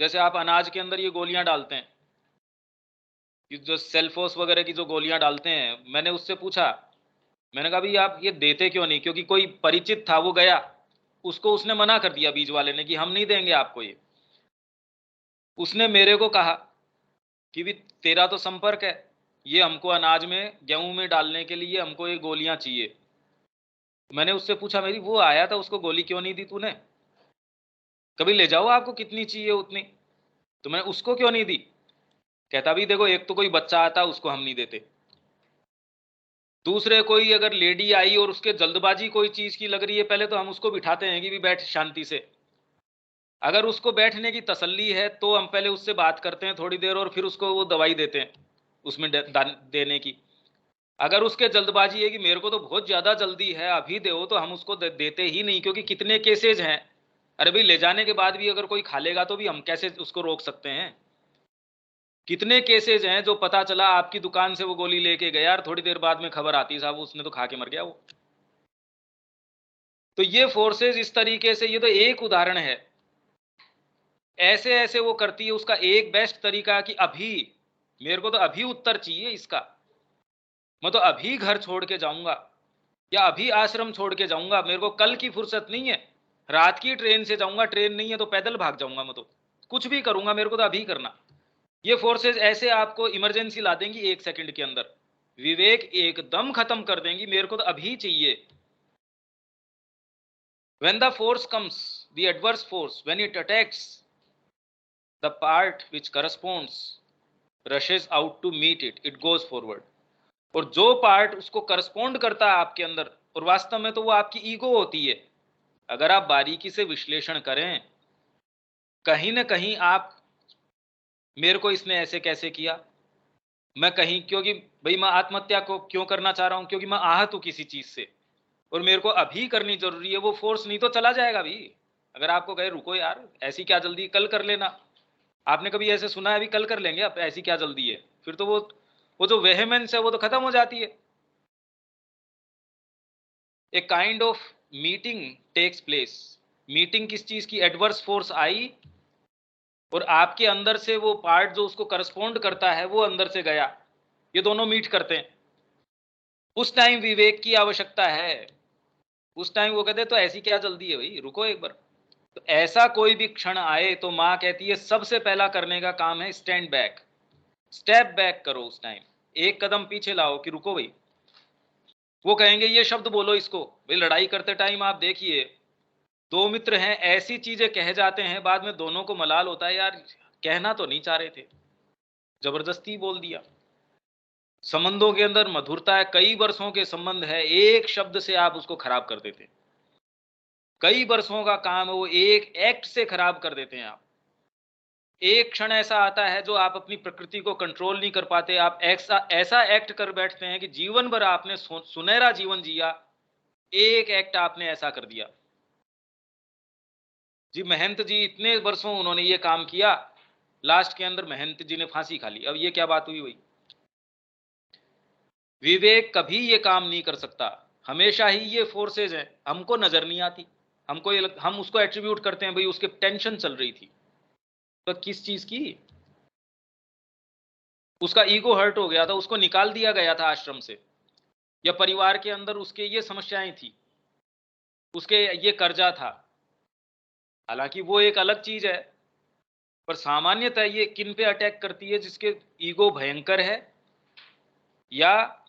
जैसे आप अनाज के अंदर ये गोलियां डालते हैं, ये जो सेल्फोस वगैरह की जो गोलियां डालते हैं, मैंने उससे पूछा, मैंने कहा भाई आप ये देते क्यों नहीं? क्योंकि कोई परिचित था, वो गया, उसको उसने मना कर दिया बीज वाले ने कि हम नहीं देंगे आपको ये। उसने मेरे को कहा कि भी तेरा तो संपर्क है, ये हमको अनाज में, गेहूं में डालने के लिए हमको ये गोलियां चाहिए। मैंने उससे पूछा, मेरी वो आया था, उसको गोली क्यों नहीं दी तूने? कभी ले जाओ, आपको कितनी चाहिए उतनी, तो मैंने उसको क्यों नहीं दी? कहता भी देखो, एक तो कोई बच्चा आता उसको हम नहीं देते, दूसरे कोई अगर लेडी आई और उसके जल्दबाजी कोई चीज की लग रही है, पहले तो हम उसको बिठाते हैं कि भी बैठ शांति से। अगर उसको बैठने की तसल्ली है तो हम पहले उससे बात करते हैं थोड़ी देर, और फिर उसको वो दवाई देते हैं उसमें देने की। अगर उसके जल्दबाजी है कि मेरे को तो बहुत ज्यादा जल्दी है, अभी दो, तो हम उसको देते ही नहीं, क्योंकि कितने केसेज हैं। अरे भाई, ले जाने के बाद भी अगर कोई खा लेगा तो भी हम कैसे उसको रोक सकते हैं? कितने केसेज हैं जो पता चला आपकी दुकान से वो गोली लेके गया और थोड़ी देर बाद में खबर आती साहब उसने तो खा के मर गया वो। तो ये फोर्सेज इस तरीके से, ये तो एक उदाहरण है, ऐसे ऐसे वो करती है। उसका एक बेस्ट तरीका कि अभी मेरे को तो अभी उत्तर चाहिए इसका, मैं तो अभी घर छोड़ के जाऊंगा या अभी आश्रम छोड़ के जाऊंगा, मेरे को कल की फुर्सत नहीं है, रात की ट्रेन से जाऊंगा, ट्रेन नहीं है तो पैदल भाग जाऊंगा, मैं तो कुछ भी करूंगा, मेरे को तो अभी करना। ये फोर्सेज ऐसे आपको इमरजेंसी ला देंगी 1 सेकंड के अंदर, विवेक एकदम खत्म कर देंगी, मेरे को तो अभी चाहिए। when the force comes, the adverse force, when it attacks, the part which corresponds rushes out to meet it, it goes forward। और जो पार्ट उसको करस्पॉन्ड करता है आपके अंदर, और वास्तव में तो वो आपकी ईगो होती है, अगर आप बारीकी से विश्लेषण करें, कहीं ना कहीं आप, मेरे को इसने ऐसे कैसे किया, मैं कहीं, क्योंकि भाई मैं आत्महत्या को क्यों करना चाह रहा हूं, क्योंकि मैं आहत हूं किसी चीज से और मेरे को अभी करनी जरूरी है, वो फोर्स नहीं तो चला जाएगा भी। अगर आपको कहे रुको यार, ऐसी क्या जल्दी, कल कर लेना, आपने कभी ऐसे सुना है अभी कल कर लेंगे, अब ऐसी क्या जल्दी है, फिर तो वो जो वेहेमेंस है वो तो खत्म हो जाती है। A kind of meeting takes place. Meeting किस चीज की? एडवर्स फोर्स आई और आपके अंदर से वो पार्ट जो उसको करस्पॉन्ड करता है वो अंदर से गया, ये दोनों मीट करते हैं। उस टाइम विवेक की आवश्यकता है, उस टाइम वो कहते तो ऐसी क्या जल्दी है भाई, रुको एक बार। तो ऐसा कोई भी क्षण आए तो माँ कहती है सबसे पहला करने का काम है स्टैंड बैक, स्टेप बैक करो, उस टाइम एक कदम पीछे लाओ कि रुको भाई। वो कहेंगे ये शब्द बोलो इसको, भाई लड़ाई करते टाइम आप देखिए, दो मित्र हैं, ऐसी चीजें कह जाते हैं, बाद में दोनों को मलाल होता है, यार कहना तो नहीं चाह रहे थे, जबरदस्ती बोल दिया। संबंधों के अंदर मधुरता है, कई वर्षों के संबंध है, एक शब्द से आप उसको खराब कर देते हैं, कई वर्षों का काम है वो एक एक्ट से खराब कर देते हैं आप। एक क्षण ऐसा आता है जो आप अपनी प्रकृति को कंट्रोल नहीं कर पाते, आप ऐसा ऐसा एक्ट कर बैठते हैं कि जीवन भर आपने सुनहरा जीवन जिया, एक एक्ट आपने ऐसा कर दिया। जी महंत जी इतने वर्षों उन्होंने ये काम किया, लास्ट के अंदर महंत जी ने फांसी खा ली, अब ये क्या बात हुई भाई? विवेक कभी ये काम नहीं कर सकता, हमेशा ही ये फोर्सेज हैं, हमको नजर नहीं आती, हमको ये हम उसको एट्रीब्यूट करते हैं भाई उसके टेंशन चल रही थी, तो किस चीज की? उसका ईगो हर्ट हो गया था, उसको निकाल दिया गया था आश्रम से, या परिवार के अंदर उसके ये समस्याएं थी, उसके ये कर्जा था। हालांकि वो एक अलग चीज है, पर सामान्यतः ये किन पे अटैक करती है? जिसके ईगो भयंकर है, या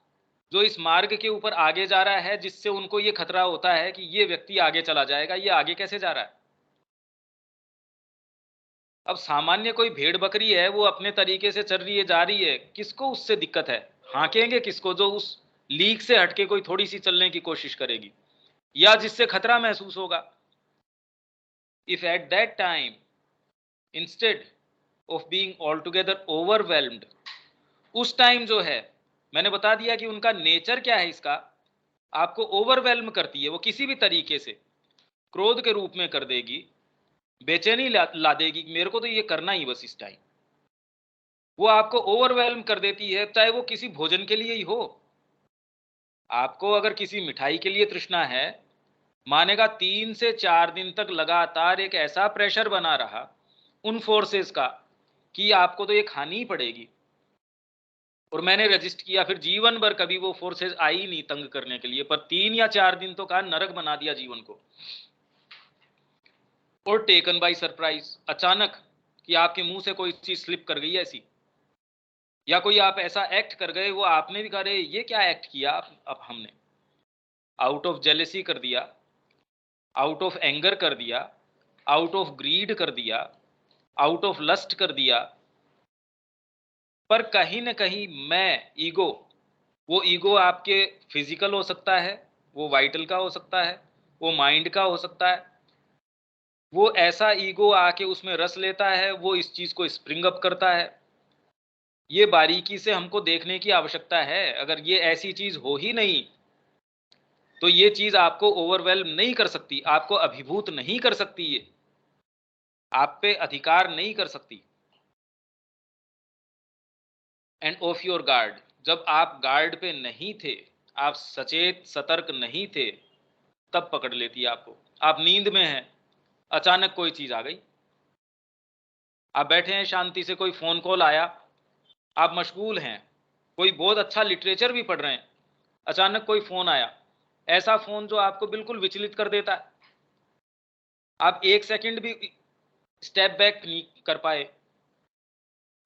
जो इस मार्ग के ऊपर आगे जा रहा है, जिससे उनको ये खतरा होता है कि ये व्यक्ति आगे चला जाएगा, ये आगे कैसे जा रहा है। अब सामान्य कोई भेड़ बकरी है, वो अपने तरीके से चल रही है, जा रही है, किसको उससे दिक्कत है? हांकेंगे किसको? जो उस लीक से हटके कोई थोड़ी सी चलने की कोशिश करेगी या जिससे खतरा महसूस होगा। If at that time instead of being all together overwhelmed, उस टाइम जो है, मैंने बता दिया कि उनका नेचर क्या है, इसका आपको ओवरवेल्म करती है वो, किसी भी तरीके से क्रोध के रूप में कर देगी, बेचैनी ला देगी, मेरे को तो ये करना ही बस इस टाइम। वो आपको ओवरवेल्म कर देती है, चाहे वो किसी भोजन के लिए ही हो। आपको अगर किसी मिठाई के लिए तृष्णा है, मानेगा 3 से 4 दिन तक लगातार एक ऐसा प्रेशर बना रहा, उन फोर्सेस का कि आपको तो ये खानी ही पड़ेगी, और मैंने रजिस्ट किया, फिर जीवन भर कभी वो फोर्सेस आई नहीं तंग करने के लिए, पर 3 या 4 दिन तो कहा नरक बना दिया जीवन को। और टेकन बाय सरप्राइज, अचानक कि आपके मुंह से कोई चीज स्लिप कर गई ऐसी, या कोई आप ऐसा एक्ट कर गए, वो आपने भी कहा रे ये क्या एक्ट किया अब हमने, आउट ऑफ जेलेसी कर दिया, आउट ऑफ एंगर कर दिया, आउट ऑफ ग्रीड कर दिया, आउट ऑफ लस्ट कर दिया। पर कहीं ना कहीं मैं ईगो, वो ईगो आपके फिजिकल हो सकता है, वो वाइटल का हो सकता है, वो माइंड का हो सकता है, वो ऐसा ईगो आके उसमें रस लेता है, वो इस चीज को स्प्रिंग अप करता है। ये बारीकी से हमको देखने की आवश्यकता है। अगर ये ऐसी चीज हो ही नहीं तो ये चीज आपको ओवरवेल्म नहीं कर सकती, आपको अभिभूत नहीं कर सकती, ये आप पे अधिकार नहीं कर सकती। एंड ऑफ योर गार्ड, जब आप गार्ड पे नहीं थे, आप सचेत सतर्क नहीं थे, तब पकड़ लेती है आपको। आप नींद में हैं, अचानक कोई चीज आ गई, आप बैठे हैं शांति से, कोई फोन कॉल आया, आप मशगूल हैं, कोई बहुत अच्छा लिटरेचर भी पढ़ रहे हैं, अचानक कोई फोन आया, ऐसा फोन जो आपको बिल्कुल विचलित कर देता है, आप 1 सेकंड भी स्टेप बैक नहीं कर पाए,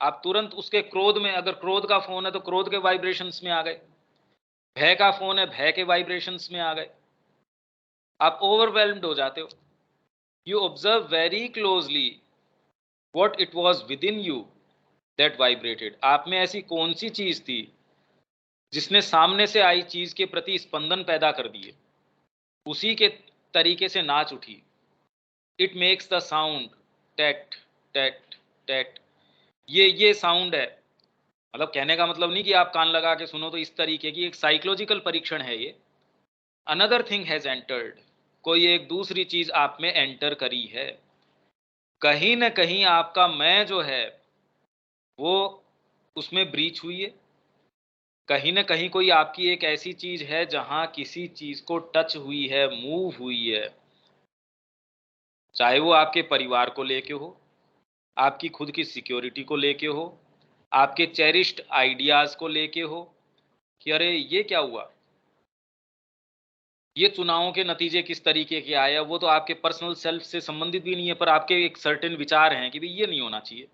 आप तुरंत उसके क्रोध में, अगर क्रोध का फोन है तो क्रोध के वाइब्रेशंस में आ गए, भय का फोन है भय के वाइब्रेशंस में आ गए, आप ओवरवेल्म्ड हो जाते हो। You observe very closely what it was with in you that vibrated. आप में ऐसी कौन सी चीज थी जिसने सामने से आई चीज के प्रति स्पंदन पैदा कर दिए, उसी के तरीके से नाच उठी। It makes the sound tat tat tat, ये साउंड है। मतलब कहने का मतलब नहीं कि आप कान लगा के सुनो, तो इस तरीके की एक साइकोलॉजिकल परीक्षण है ये। अनदर थिंग हैज एंटर्ड, कोई एक दूसरी चीज आप में एंटर करी है। कहीं ना कहीं आपका मैं जो है वो उसमें ब्रीच हुई है, कहीं ना कहीं कोई आपकी एक ऐसी चीज है जहां किसी चीज को टच हुई है, मूव हुई है, चाहे वो आपके परिवार को लेके हो, आपकी खुद की सिक्योरिटी को लेके हो, आपके चेरिश्ड आइडियाज को लेके हो, कि अरे ये क्या हुआ, ये चुनावों के नतीजे किस तरीके के आए, वो तो आपके पर्सनल सेल्फ से संबंधित भी नहीं है, पर आपके एक सर्टेन विचार हैं कि भाई ये नहीं होना चाहिए।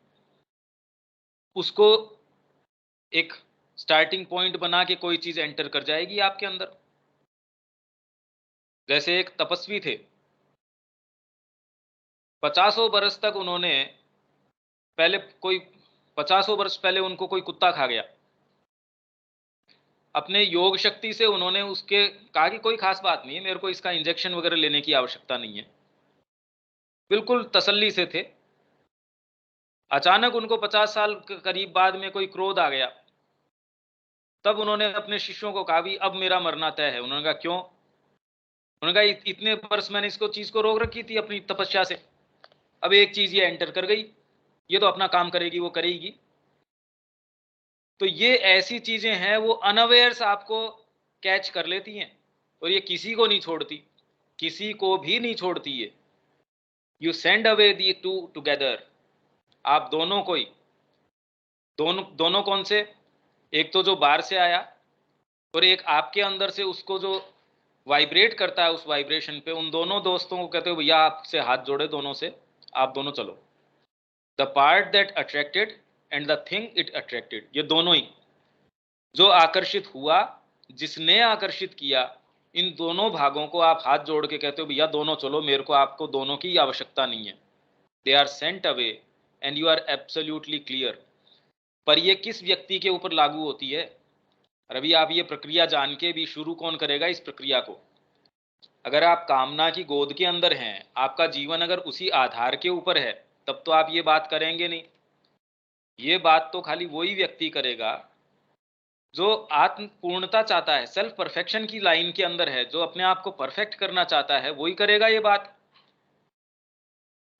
उसको एक स्टार्टिंग पॉइंट बना के कोई चीज एंटर कर जाएगी आपके अंदर। जैसे एक तपस्वी थे, 50 बरस तक उन्होंने, पहले कोई 50 वर्ष पहले उनको कोई कुत्ता खा गया, अपने योग शक्ति से उन्होंने उसके कहा कि कोई खास बात नहीं है, मेरे को इसका इंजेक्शन वगैरह लेने की आवश्यकता नहीं है, बिल्कुल तसल्ली से थे। अचानक उनको 50 साल करीब बाद में कोई क्रोध आ गया, तब उन्होंने अपने शिष्यों को कहा भी अब मेरा मरना तय है। उन्होंने कहा क्यों? उन्होंने कहा इतने वर्ष मैंने इसको चीज को रोक रखी थी अपनी तपस्या से, अब एक चीज ये एंटर कर गई, ये तो अपना काम करेगी, वो करेगी। तो ये ऐसी चीजें हैं, वो अनअवेयर्स आपको कैच कर लेती हैं, और ये किसी को नहीं छोड़ती, किसी को भी नहीं छोड़ती ये। You send away the to together, आप दोनों को ही, दोनों दोनों कौन से? एक तो जो बाहर से आया, और एक आपके अंदर से उसको जो वाइब्रेट करता है उस वाइब्रेशन पे, उन दोनों दोस्तों को कहते हो भैया आपसे हाथ जोड़े दोनों से, आप दोनों चलो। The part that attracted and the thing it attracted, ये दोनों ही, जो आकर्षित हुआ, जिसने आकर्षित किया, इन दोनों भागों को आप हाथ जोड़ के कहते हो भैया दोनों चलो, मेरे को आपको दोनों की आवश्यकता नहीं है। They are sent away and you are absolutely clear. पर ये किस व्यक्ति के ऊपर लागू होती है? और अभी आप ये प्रक्रिया जान के भी, शुरू कौन करेगा इस प्रक्रिया को? अगर आप कामना की गोद के अंदर हैं, आपका जीवन अगर उसी आधार के ऊपर है, तब तो आप ये बात करेंगे नहीं। ये बात तो खाली वही व्यक्ति करेगा जो आत्म पूर्णता चाहता है, सेल्फ परफेक्शन की लाइन के अंदर है, जो अपने आप को परफेक्ट करना चाहता है, वही करेगा ये बात।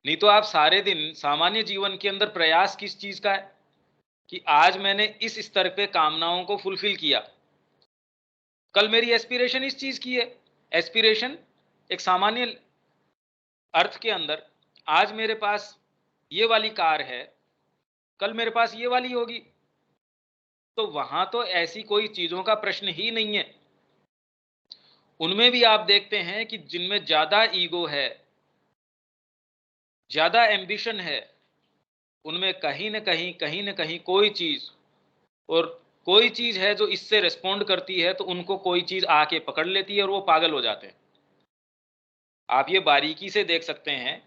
नहीं तो आप सारे दिन सामान्य जीवन के अंदर प्रयास किस चीज का है कि आज मैंने इस स्तर पे कामनाओं को फुलफिल किया, कल मेरी एस्पिरेशन इस चीज की है। एस्पिरेशन एक सामान्य अर्थ के अंदर, आज मेरे पास ये वाली कार है, कल मेरे पास ये वाली होगी। तो वहां तो ऐसी कोई चीजों का प्रश्न ही नहीं है। उनमें भी आप देखते हैं कि जिनमें ज्यादा ईगो है, ज्यादा एम्बिशन है, उनमें कहीं न कहीं कोई चीज, और कोई चीज है जो इससे रिस्पोंड करती है तो उनको कोई चीज आके पकड़ लेती है और वो पागल हो जाते हैं। आप ये बारीकी से देख सकते हैं।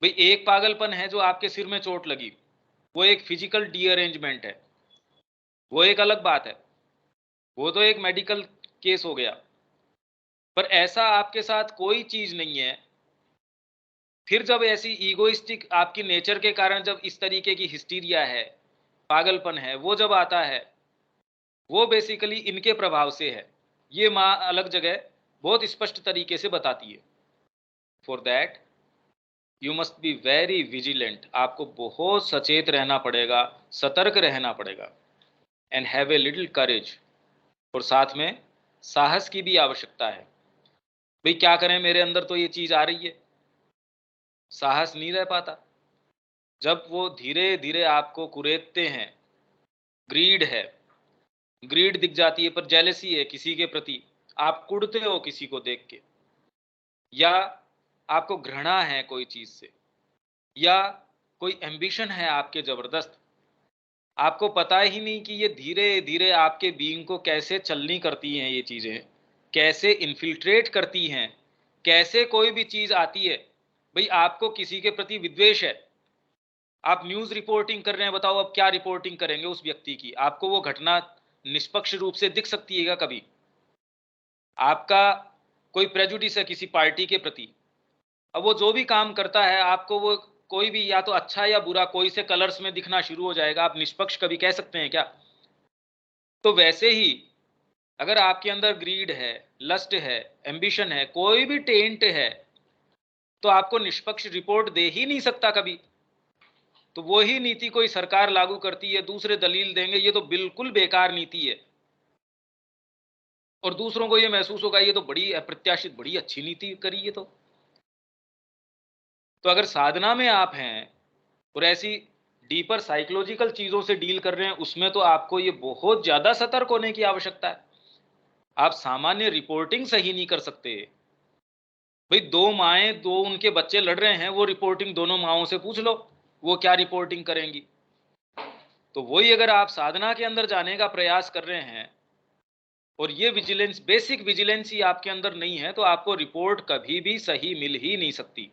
भाई एक पागलपन है जो आपके सिर में चोट लगी, वो एक फिजिकल डीअरेंजमेंट है, वो एक अलग बात है, वो तो एक मेडिकल केस हो गया। पर ऐसा आपके साथ कोई चीज नहीं है। फिर जब ऐसी ईगोइस्टिक आपकी नेचर के कारण जब इस तरीके की हिस्टीरिया है, पागलपन है, वो जब आता है, वो बेसिकली इनके प्रभाव से है। ये माँ अलग जगह बहुत स्पष्ट तरीके से बताती है। For that you must be very vigilant. आपको बहुत सचेत रहना पड़ेगा, सतर्क रहना पड़ेगा। एंड हैव ए लिटिल करेज। और साथ में साहस की भी आवश्यकता है। भाई क्या करें, मेरे अंदर तो ये चीज आ रही है, साहस नहीं रह पाता। जब वो धीरे धीरे आपको कुरेदते हैं, ग्रीड है, ग्रीड दिख जाती है, पर जेलसी है किसी के प्रति, आप कुड़ते हो किसी को देख के, या आपको घृणा है कोई चीज से, या कोई एम्बिशन है आपके जबरदस्त, आपको पता ही नहीं कि ये धीरे धीरे आपके बीइंग को कैसे चलनी करती हैं, ये चीजें कैसे इन्फिल्ट्रेट करती हैं, कैसे कोई भी चीज आती है। भाई आपको किसी के प्रति विद्वेष है, आप न्यूज रिपोर्टिंग कर रहे हैं, बताओ अब क्या रिपोर्टिंग करेंगे उस व्यक्ति की? आपको वो घटना निष्पक्ष रूप से दिख सकती है क्या कभी? आपका कोई प्रेजुडिस है किसी पार्टी के प्रति, अब वो जो भी काम करता है आपको वो कोई भी या तो अच्छा या बुरा कोई से कलर्स में दिखना शुरू हो जाएगा, आप निष्पक्ष कभी कह सकते हैं क्या? तो वैसे ही अगर आपके अंदर ग्रीड है, लस्ट है, एम्बिशन है, कोई भी टेंट है, तो आपको निष्पक्ष रिपोर्ट दे ही नहीं सकता कभी। तो वो ही नीति कोई सरकार लागू करती है, दूसरे दलील देंगे ये तो बिल्कुल बेकार नीति है, और दूसरों को ये महसूस होगा ये तो बड़ी अप्रत्याशित, बड़ी अच्छी नीति करी है। तो अगर साधना में आप हैं और ऐसी डीपर साइकोलॉजिकल चीजों से डील कर रहे हैं, उसमें तो आपको ये बहुत ज्यादा सतर्क होने की आवश्यकता है। आप सामान्य रिपोर्टिंग सही नहीं कर सकते। भाई दो माएं, दो उनके बच्चे लड़ रहे हैं, वो रिपोर्टिंग दोनों माओं से पूछ लो, वो क्या रिपोर्टिंग करेंगी? तो वही अगर आप साधना के अंदर जाने का प्रयास कर रहे हैं और ये विजिलेंस, बेसिक विजिलेंस ही आपके अंदर नहीं है, तो आपको रिपोर्ट कभी भी सही मिल ही नहीं सकती।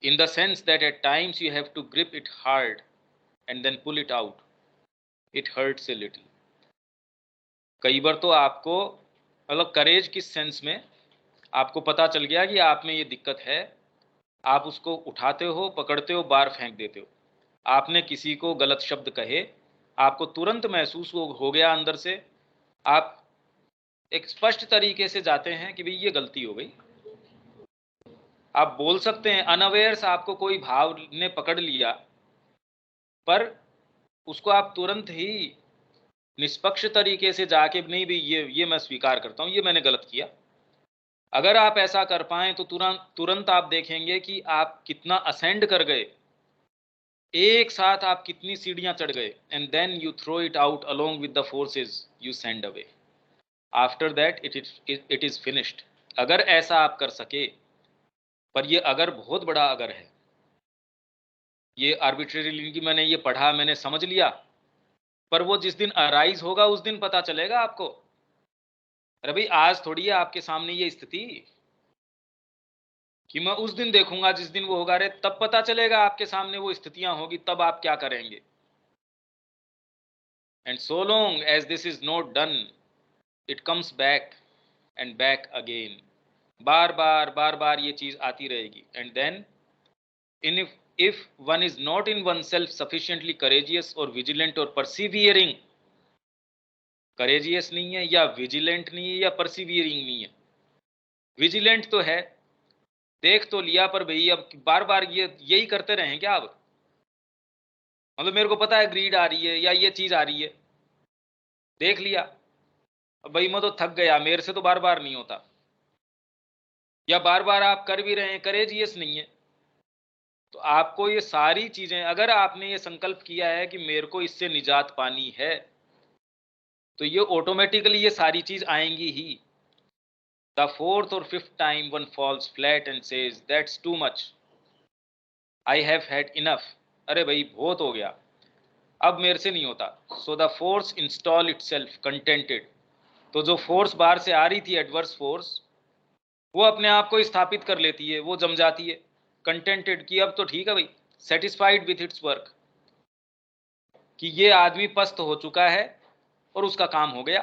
In the sense that at times you have to grip it hard and then pull it out. It hurts a little. कई बार तो आपको मतलब करेज किस सेंस में, आपको पता चल गया कि आप में ये दिक्कत है, आप उसको उठाते हो, पकड़ते हो, बाहर फेंक देते हो। आपने किसी को गलत शब्द कहे, आपको तुरंत महसूस हो गया अंदर से, आप एक स्पष्ट तरीके से जाते हैं कि भाई ये गलती हो गई। आप बोल सकते हैं, अनअवेयर से आपको कोई भाव ने पकड़ लिया, पर उसको आप तुरंत ही निष्पक्ष तरीके से जाके नहीं भी ये मैं स्वीकार करता हूं, ये मैंने गलत किया। अगर आप ऐसा कर पाए तो तुरंत तुरंत आप देखेंगे कि आप कितना असेंड कर गए, एक साथ आप कितनी सीढ़ियां चढ़ गए। And then you throw it out along with the forces you send away. After that it is finished. अगर ऐसा आप कर सके, पर ये अगर बहुत बड़ा अगर है, ये आर्बिट्रेरी की मैंने ये पढ़ा, मैंने समझ लिया, पर वो जिस दिन अराइज होगा उस दिन पता चलेगा आपको। अरे भाई आज थोड़ी है आपके सामने ये स्थिति कि मैं उस दिन देखूंगा जिस दिन वो होगा, रे तब पता चलेगा आपके सामने वो स्थितियां होगी, तब आप क्या करेंगे। And so long as this is not done, it comes back and back again. बार बार बार बार ये चीज आती रहेगी। And then in if one is not in oneself sufficiently courageous और विजिलेंट और परसिवियरिंग, करेजियस नहीं है या विजिलेंट नहीं है या परसिवियरिंग नहीं है, विजिलेंट तो है, देख तो लिया, पर भाई अब बार बार ये यही करते रहें क्या? अब मतलब मेरे को पता है ग्रीड आ रही है या ये चीज आ रही है, देख लिया, अब भाई मैं तो थक गया, मेरे से तो बार बार नहीं होता, या बार बार आप कर भी रहे हैं, करेजियस नहीं है, तो आपको ये सारी चीजें, अगर आपने ये संकल्प किया है कि मेरे को इससे निजात पानी है, तो ये ऑटोमेटिकली ये सारी चीज आएंगी ही। द फोर्थ और fifth time one falls flat and says that's too much, I have had enough, अरे भाई बहुत हो गया, अब मेरे से नहीं होता। So the force install itself contented, तो जो फोर्स बाहर से आ रही थी, एडवर्स फोर्स, वो अपने आप को स्थापित कर लेती है, वो जम जाती है कंटेंटेड की अब तो ठीक है भाई, सेटिस्फाइड विथ इट्स वर्क, कि ये आदमी पस्त हो चुका है और उसका काम हो गया।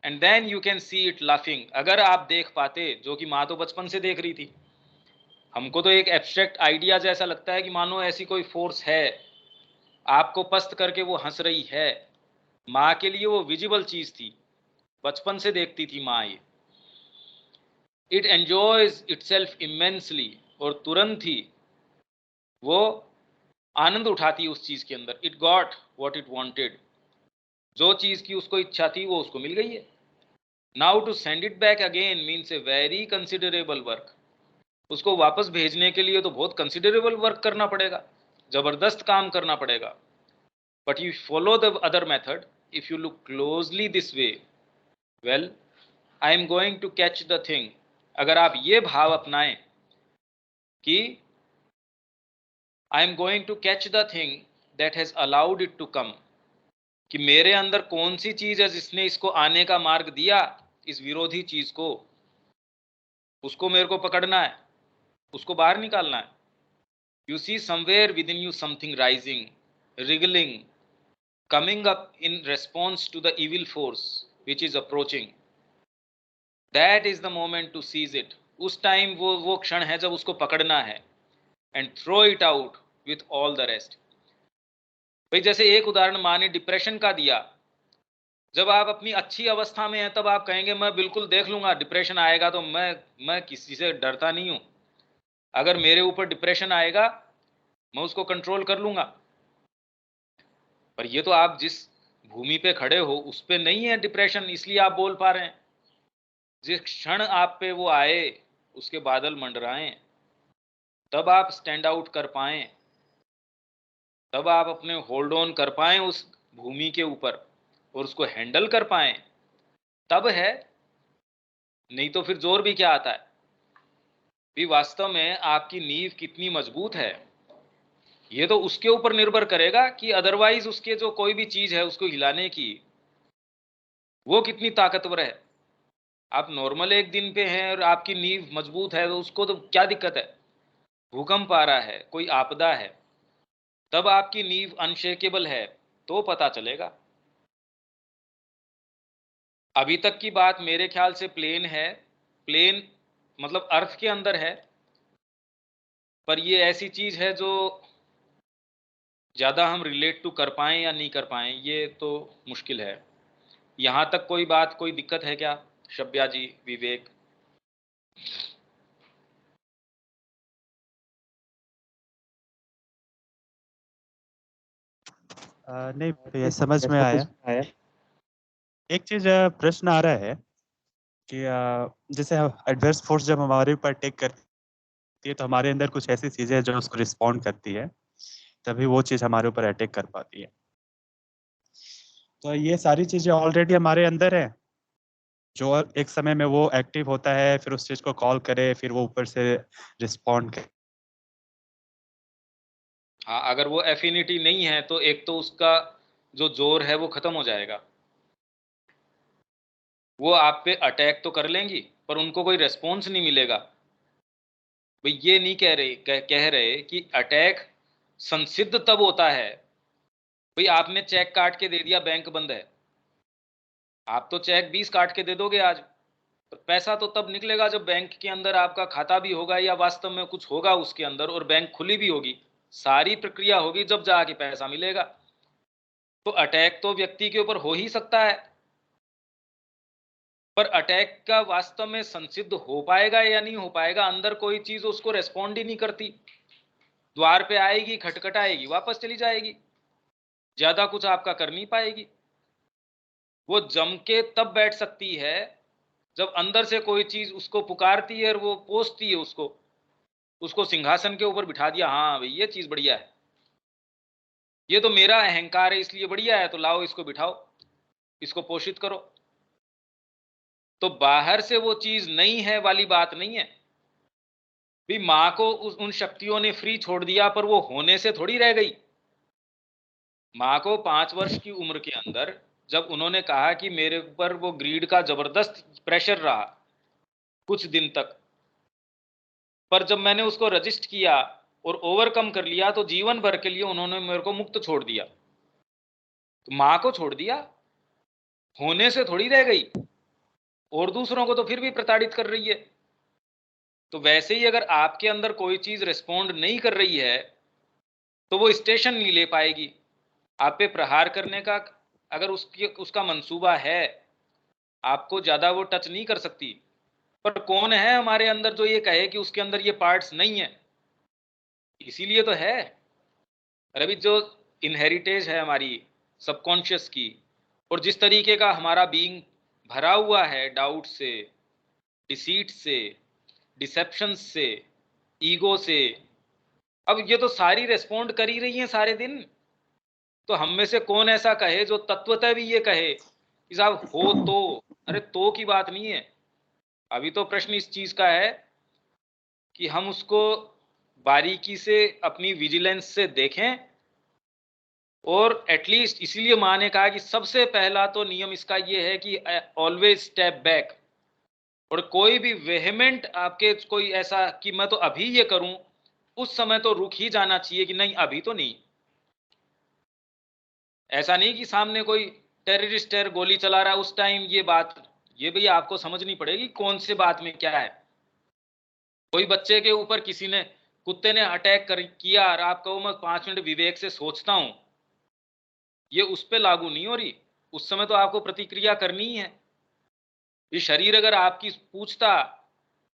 And then you can see it laughing, अगर आप देख पाते, जो कि माँ तो बचपन से देख रही थी, हमको तो एक एब्स्ट्रैक्ट आइडिया जैसा लगता है कि मानो ऐसी कोई फोर्स है, आपको पस्त करके वो हंस रही है। माँ के लिए वो विजिबल चीज थी, बचपन से देखती थी माँ ये। इट एंजॉयज इटसेल्फ इमेंसली, और तुरंत ही वो आनंद उठाती उस चीज के अंदर। It got what it wanted, जो चीज की उसको इच्छा थी वो उसको मिल गई है। Now to send it back again means a very considerable work, उसको वापस भेजने के लिए तो बहुत कंसिडरेबल वर्क करना पड़ेगा, जबरदस्त काम करना पड़ेगा। But you follow the other method, if you look closely this way, well I am going to catch the thing, अगर आप ये भाव अपनाएं कि I am going to catch the thing that has allowed it to come, कि मेरे अंदर कौन सी चीज है जिसने इसको आने का मार्ग दिया, इस विरोधी चीज को, उसको मेरे को पकड़ना है, उसको बाहर निकालना है। You see somewhere within you something rising, wriggling, coming up in response to the evil force which is approaching, that is the moment to seize it. उस टाइम वो क्षण है जब उसको पकड़ना है, and throw it out with all the rest. भाई जैसे एक उदाहरण माँ ने डिप्रेशन का दिया, जब आप अपनी अच्छी अवस्था में हैं तब आप कहेंगे मैं बिल्कुल देख लूंगा, डिप्रेशन आएगा तो मैं किसी से डरता नहीं हूं, अगर मेरे ऊपर डिप्रेशन आएगा मैं उसको कंट्रोल कर लूंगा। पर ये तो आप जिस भूमि पे खड़े हो उस पे नहीं है डिप्रेशन, इसलिए आप बोल पा रहे हैं। जिस क्षण आप पे वो आए, उसके बादल मंडराएं, तब आप स्टैंड आउट कर पाएं, तब आप अपने होल्ड ऑन कर पाएं उस भूमि के ऊपर और उसको हैंडल कर पाएं, तब है, नहीं तो फिर जोर भी क्या आता है। भी वास्तव में आपकी नींव कितनी मजबूत है, ये तो उसके ऊपर निर्भर करेगा कि अदरवाइज उसके जो कोई भी चीज है उसको हिलाने की, वो कितनी ताकतवर है। आप नॉर्मल एक दिन पे हैं और आपकी नींव मजबूत है, तो उसको तो क्या दिक्कत है, भूकंप आ रहा है, कोई आपदा है, तब आपकी नींव अनशेकेबल है तो पता चलेगा। अभी तक की बात मेरे ख्याल से प्लेन है, प्लेन मतलब अर्थ के अंदर है, पर ये ऐसी चीज है जो ज्यादा हम रिलेट टू कर पाएं या नहीं कर पाएं ये तो मुश्किल है। यहां तक कोई बात, कोई दिक्कत है क्या शब्या जी, विवेक? नहीं भैया, समझ में आया। एक चीज प्रश्न आ रहा है कि जैसे एडवर्स फोर्स जब हमारे ऊपर अटैक करती है तो हमारे अंदर कुछ ऐसी चीजें हैं जो उसको रिस्पॉन्ड करती है, तभी वो चीज हमारे ऊपर अटैक कर पाती है। तो ये सारी चीजें ऑलरेडी हमारे अंदर है, जो एक समय में वो एक्टिव होता है, फिर उस चीज को कॉल करे, फिर वो ऊपर से रिस्पॉन्ड करे। हाँ, अगर वो एफिनिटी नहीं है तो एक तो उसका जो जोर है वो खत्म हो जाएगा, वो आप पे अटैक तो कर लेंगी पर उनको कोई रेस्पॉन्स नहीं मिलेगा। भाई ये नहीं कह रहे कि अटैक संसिद्ध तब होता है, भाई आपने चेक काट के दे दिया, बैंक बंद है, आप तो चेक 20 काट के दे दोगे आज, पर पैसा तो तब निकलेगा जब बैंक के अंदर आपका खाता भी होगा या वास्तव में कुछ होगा उसके अंदर और बैंक खुली भी होगी, सारी प्रक्रिया होगी, जब जाके पैसा मिलेगा। तो अटैक तो व्यक्ति के ऊपर हो ही सकता है, पर अटैक का वास्तव में संसिद्ध हो पाएगा या नहीं हो पाएगा, अंदर कोई चीज उसको रेस्पॉन्ड ही नहीं करती, द्वार पे आएगी, खटखटाएगी, वापस चली जाएगी, ज्यादा कुछ आपका कर नहीं पाएगी। वो जम के तब बैठ सकती है जब अंदर से कोई चीज उसको पुकारती है और वो पोसती है उसको, उसको सिंहासन के ऊपर बिठा दिया, हाँ भाई ये चीज बढ़िया है, ये तो मेरा अहंकार है इसलिए बढ़िया है, तो लाओ इसको बिठाओ, इसको पोषित करो। तो बाहर से वो चीज नहीं है वाली बात नहीं है भी। मां को उन शक्तियों ने फ्री छोड़ दिया पर वो होने से थोड़ी रह गई। मां को 5 वर्ष की उम्र के अंदर जब उन्होंने कहा कि मेरे ऊपर वो ग्रीड का जबरदस्त प्रेशर रहा कुछ दिन तक, पर जब मैंने उसको रजिस्ट किया और ओवरकम कर लिया तो जीवन भर के लिए उन्होंने मेरे को मुक्त छोड़ दिया। तो मां को छोड़ दिया, होने से थोड़ी रह गई, और दूसरों को तो फिर भी प्रताड़ित कर रही है। तो वैसे ही अगर आपके अंदर कोई चीज रिस्पॉन्ड नहीं कर रही है तो वो स्टेशन नहीं ले पाएगी। आप पे प्रहार करने का अगर उसका मंसूबा है, आपको ज्यादा वो टच नहीं कर सकती। पर कौन है हमारे अंदर जो ये कहे कि उसके अंदर ये पार्ट्स नहीं है? इसीलिए तो है रवि, जो इनहेरिटेज है हमारी सबकॉन्शियस की, और जिस तरीके का हमारा बीइंग भरा हुआ है डाउट से, डिसीट से, डिसेप्शन से, ईगो से, अब ये तो सारी रेस्पॉन्ड कर ही रही हैं सारे दिन। तो हम में से कौन ऐसा कहे जो तत्वतः भी ये कहे कि साहब हो तो, अरे तो की बात नहीं है। अभी तो प्रश्न इस चीज का है कि हम उसको बारीकी से अपनी विजिलेंस से देखें, और एटलीस्ट इसीलिए मां ने कहा कि सबसे पहला तो नियम इसका ये है कि ऑलवेज स्टेप बैक। और कोई भी वेहेमेंट आपके कोई ऐसा कि मैं तो अभी ये करूं, उस समय तो रुक ही जाना चाहिए कि नहीं अभी तो नहीं। ऐसा नहीं कि सामने कोई टेररिस्ट है गोली चला रहा है उस टाइम ये बात, ये भी आपको समझनी पड़ेगी कौन से बात में क्या है। कोई बच्चे के ऊपर किसी ने, कुत्ते ने अटैक किया और आप कहो मैं 5 मिनट विवेक से सोचता हूं, ये उस पर लागू नहीं हो रही। उस समय तो आपको प्रतिक्रिया करनी ही है। ये शरीर अगर आपकी पूछता,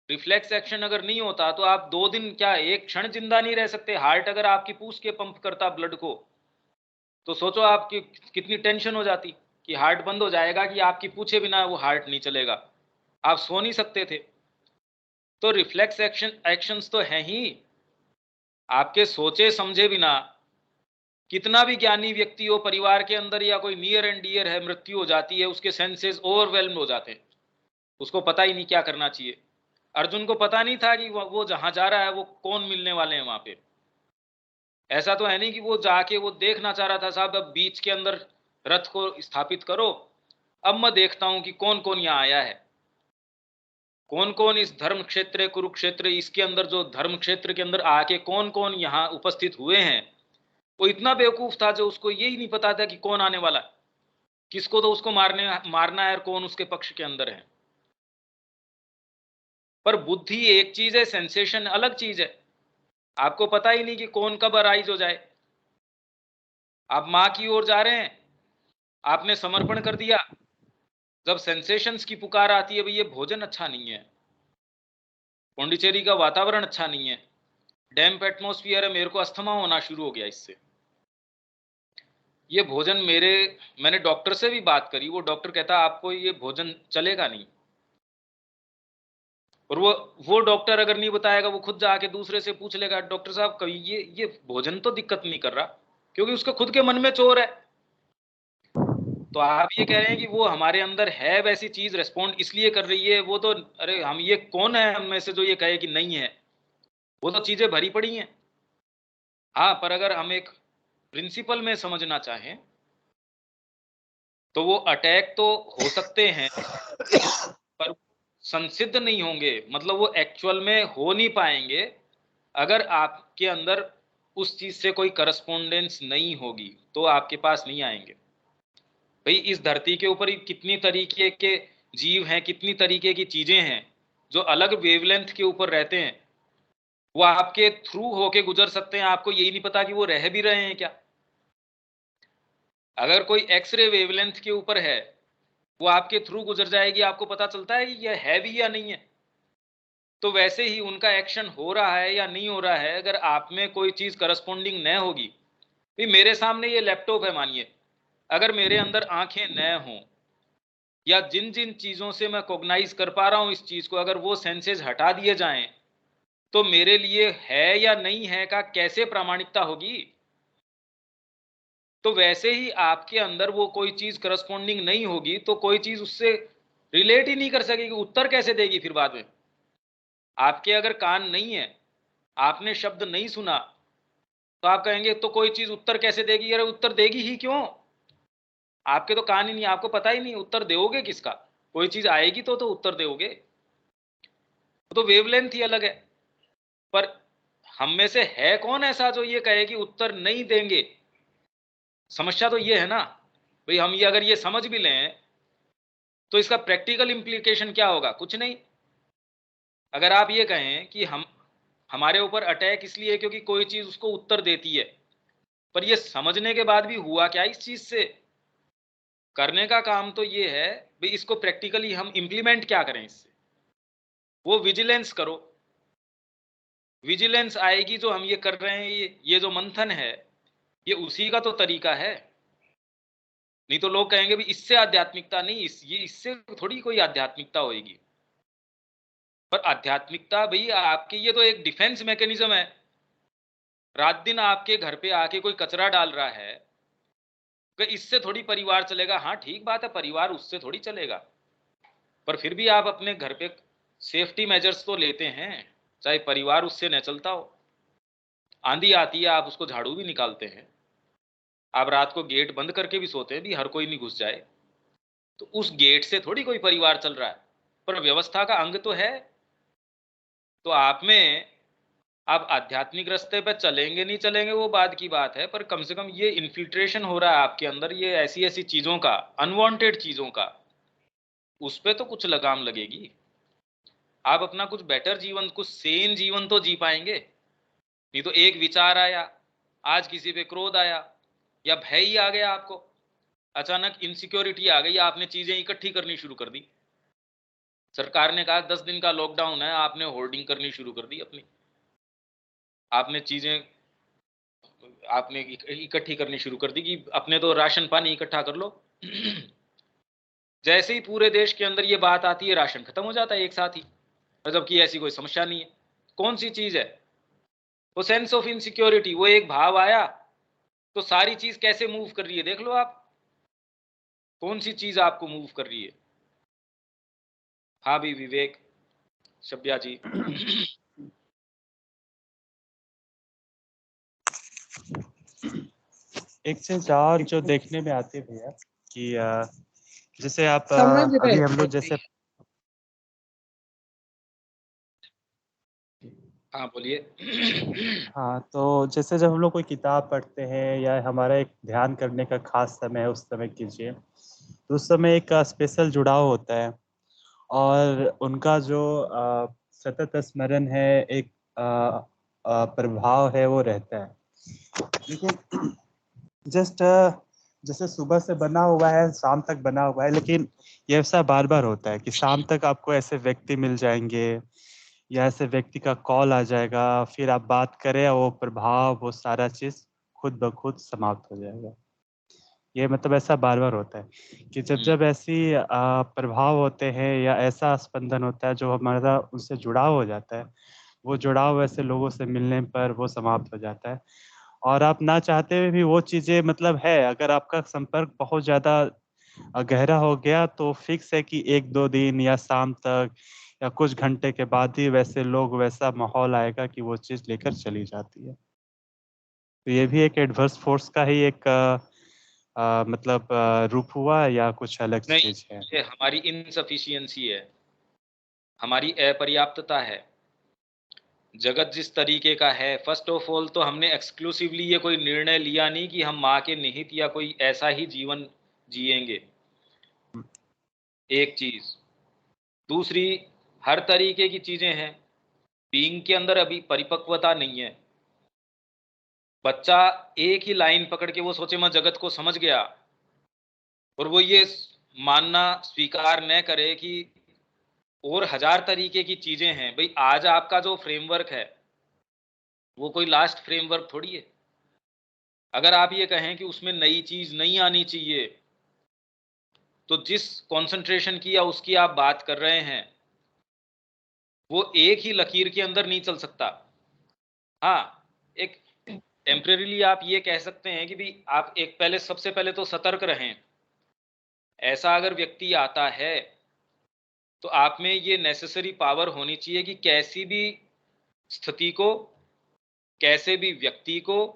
रिफ्लेक्स एक्शन अगर नहीं होता तो आप 2 दिन क्या 1 क्षण जिंदा नहीं रह सकते। हार्ट अगर आपकी पूछ के पंप करता ब्लड को, तो सोचो आपकी कितनी टेंशन हो जाती कि हार्ट बंद हो जाएगा, कि आपकी पूछे बिना वो हार्ट नहीं चलेगा, आप सो नहीं सकते थे। तो रिफ्लेक्स एक्शंस तो हैं ही। आपके सोचे समझे बिना कितना भी ज्ञानी व्यक्ति हो परिवार के अंदर, या कोई नियर एंड डियर है, मृत्यु हो जाती है, उसके सेंसेस ओवरवेल्म हो जाते हैं, उसको पता ही नहीं क्या करना चाहिए। अर्जुन को पता नहीं था कि वो जहां जा रहा है वो कौन मिलने वाले हैं वहां पे। ऐसा तो है नहीं कि वो जाके वो देखना चाह रहा था साहब अब बीच के अंदर रथ को स्थापित करो, अब मैं देखता हूं कि कौन कौन यहाँ आया है, कौन कौन इस धर्म क्षेत्र कुरुक्षेत्र इसके अंदर, जो धर्म क्षेत्र के अंदर आके कौन कौन यहाँ उपस्थित हुए हैं। वो इतना बेवकूफ था जो उसको यही नहीं पता था कि कौन आने वाला, किसको तो उसको मारना है और कौन उसके पक्ष के अंदर है। पर बुद्धि एक चीज है, सेंसेशन अलग चीज है। आपको पता ही नहीं कि कौन कब अराइज हो जाए। आप मां की ओर जा रहे हैं, आपने समर्पण कर दिया, जब सेंसेशंस की पुकार आती है भाई ये भोजन अच्छा नहीं है, पौंडीचेरी का वातावरण अच्छा नहीं है, डैम्प एटमॉस्फेयर है, मेरे को अस्थमा होना शुरू हो गया इससे, ये भोजन मैंने डॉक्टर से भी बात करी, वो डॉक्टर कहता आपको ये भोजन चलेगा नहीं। और वो डॉक्टर अगर नहीं बताएगा, वो खुद जाके दूसरे से पूछ लेगा, डॉक्टर साहब कभी ये भोजन तो दिक्कत नहीं कर रहा, क्योंकि उसके खुद के मन में चोर है। तो आप ये कह रहे हैं कि वो हमारे अंदर है वैसी चीज रेस्पॉन्ड इसलिए कर रही है, वो तो अरे हम ये कौन है हम में से जो ये कहे कि नहीं है, वो तो चीजें भरी पड़ी हैं। हाँ, पर अगर हम एक प्रिंसिपल में समझना चाहें तो वो अटैक तो हो सकते हैं पर संसिद्ध नहीं होंगे, मतलब वो एक्चुअल में हो नहीं पाएंगे अगर आपके अंदर उस चीज से कोई करस्पोंडेंस नहीं होगी, तो आपके पास नहीं आएंगे। भाई इस धरती के ऊपर कितनी तरीके के जीव हैं, कितनी तरीके की चीजें हैं जो अलग वेवलेंथ के ऊपर रहते हैं, वो आपके थ्रू होके गुजर सकते हैं, आपको यही नहीं पता कि वो रह भी रहे हैं क्या। अगर कोई एक्सरे वेवलेंथ के ऊपर है, वो आपके थ्रू गुजर जाएगी, आपको पता चलता है कि यह है भी या नहीं है। तो वैसे ही उनका एक्शन हो रहा है या नहीं हो रहा है, अगर आप में कोई चीज करस्पॉन्डिंग न होगी, भी मेरे सामने ये लैपटॉप है मानिए, अगर मेरे अंदर आंखें न हों, या जिन जिन चीजों से मैं कॉग्नाइज कर पा रहा हूं इस चीज को, अगर वो सेंसेस हटा दिए जाएं, तो मेरे लिए है या नहीं है का कैसे प्रामाणिकता होगी? तो वैसे ही आपके अंदर वो कोई चीज करस्पॉन्डिंग नहीं होगी तो कोई चीज उससे रिलेट ही नहीं कर सकेगी, उत्तर कैसे देगी फिर बाद में? आपके अगर कान नहीं है, आपने शब्द नहीं सुना, तो आप कहेंगे तो कोई चीज उत्तर कैसे देगी? अरे उत्तर देगी ही क्यों? आपके तो कान ही नहीं, आपको पता ही नहीं, उत्तर दोगे किसका? कोई चीज आएगी तो उत्तर दोगे। तो वेवलेंथ ही अलग है। पर हम में से है कौन ऐसा जो ये कहे कि उत्तर नहीं देंगे? समस्या तो ये है ना भाई, हम ये अगर ये समझ भी लें तो इसका प्रैक्टिकल इंप्लीकेशन क्या होगा? कुछ नहीं। अगर आप ये कहें कि हमारे ऊपर अटैक इसलिए क्योंकि कोई चीज उसको उत्तर देती है, पर ये समझने के बाद भी हुआ क्या इस चीज से? करने का काम तो ये है भाई, इसको प्रैक्टिकली हम इंप्लीमेंट क्या करें इससे। वो विजिलेंस करो, विजिलेंस आएगी जो हम ये कर रहे हैं, ये जो मंथन है, ये उसी का तो तरीका है। नहीं तो लोग कहेंगे भी इससे आध्यात्मिकता नहीं, ये इससे थोड़ी कोई आध्यात्मिकता होगी। पर आध्यात्मिकता भाई आपकी ये तो एक डिफेंस मैकेनिज्म है। रात दिन आपके घर पे आके कोई कचरा डाल रहा है कि इससे थोड़ी परिवार चलेगा। हाँ ठीक बात है, परिवार उससे थोड़ी चलेगा, पर फिर भी आप अपने घर पे सेफ्टी मेजर्स तो लेते हैं, चाहे परिवार उससे न चलता हो। आंधी आती है, आप उसको झाड़ू भी निकालते हैं, आप रात को गेट बंद करके भी सोते हैं भी हर कोई नहीं घुस जाए। तो उस गेट से थोड़ी कोई परिवार चल रहा है, पर व्यवस्था का अंग तो है। तो आप में आप आध्यात्मिक रास्ते पे चलेंगे नहीं चलेंगे वो बाद की बात है, पर कम से कम ये इन्फिल्ट्रेशन हो रहा है आपके अंदर, ये ऐसी ऐसी चीजों का, अनवांटेड चीजों का, उस पे तो कुछ लगाम लगेगी। आप अपना कुछ बेटर जीवन, कुछ सेन जीवन तो जी पाएंगे। नहीं तो एक विचार आया, आज किसी पे क्रोध आया या भय ही आ गया, आपको अचानक इनसिक्योरिटी आ गई, आपने चीजें इकट्ठी करनी शुरू कर दी। सरकार ने कहा 10 दिन का लॉकडाउन है, आपने होर्डिंग करनी शुरू कर दी अपनी, आपने चीजें आपने इकट्ठी करनी शुरू कर दी कि अपने तो राशन पानी इकट्ठा कर लो। जैसे ही पूरे देश के अंदर ये बात आती है, राशन खत्म हो जाता है एक साथ ही, जबकि ऐसी कोई समस्या नहीं है। कौन सी चीज है वो? Sense of insecurity. वो एक भाव आया तो सारी चीज कैसे मूव कर रही है देख लो आप, कौन सी चीज आपको मूव कर रही है। हाँ भी विवेक, शब्या जी। एक चीज और जो देखने में आती है भैया कि जैसे आप समझ अभी रहे हम लोग जैसे, हाँ बोलिए। हाँ तो जैसे जब हम लोग कोई किताब पढ़ते हैं या हमारा एक ध्यान करने का खास समय है, उस समय कीजिए, तो उस समय एक स्पेशल जुड़ाव होता है और उनका जो सतत स्मरण है, एक प्रभाव है, वो रहता है। लेकिन जस्ट जैसे सुबह से बना हुआ है, शाम तक बना हुआ है, लेकिन ये ऐसा बार बार होता है कि शाम तक आपको ऐसे व्यक्ति मिल जाएंगे या ऐसे व्यक्ति का कॉल आ जाएगा, फिर आप बात करें, वो प्रभाव, वो सारा चीज खुद ब खुद समाप्त हो जाएगा। ये मतलब ऐसा बार बार होता है कि जब जब ऐसी प्रभाव होते हैं या ऐसा स्पंदन होता है जो हमारा उनसे जुड़ाव हो जाता है, वो जुड़ाव ऐसे लोगों से मिलने पर वो समाप्त हो जाता है। और आप ना चाहते हुए भी वो चीजें मतलब है, अगर आपका संपर्क बहुत ज्यादा गहरा हो गया तो फिक्स है कि 1-2 दिन या शाम तक या कुछ घंटे के बाद ही वैसे लोग, वैसा माहौल आएगा कि वो चीज लेकर चली जाती है। तो ये भी एक एडवर्स फोर्स का ही एक मतलब रूप हुआ या कुछ अलग नहीं, चीज है? ये हमारी इनसफिशियंसी है, हमारी अपर्याप्तता है। जगत जिस तरीके का है, फर्स्ट ऑफ ऑल तो हमने एक्सक्लूसिवली ये कोई निर्णय लिया नहीं कि हम माँ के निहित या कोई ऐसा ही जीवन जिएंगे। एक चीज, दूसरी, हर तरीके की चीजें हैं, बीइंग के अंदर अभी परिपक्वता नहीं है। बच्चा एक ही लाइन पकड़ के वो सोचे मैं जगत को समझ गया, और वो ये मानना स्वीकार न करे कि और 1000 तरीके की चीजें हैं। भाई आज आपका जो फ्रेमवर्क है वो कोई लास्ट फ्रेमवर्क थोड़ी है। अगर आप ये कहें कि उसमें नई चीज नहीं आनी चाहिए, तो जिस कंसंट्रेशन की या उसकी आप बात कर रहे हैं, वो एक ही लकीर के अंदर नहीं चल सकता। हाँ, एक टेम्परेरीली आप ये कह सकते हैं कि भी आप एक पहले सबसे पहले तो सतर्क रहें। ऐसा अगर व्यक्ति आता है तो आप में ये नेसेसरी पावर होनी चाहिए कि कैसी भी स्थिति को, कैसे भी व्यक्ति को,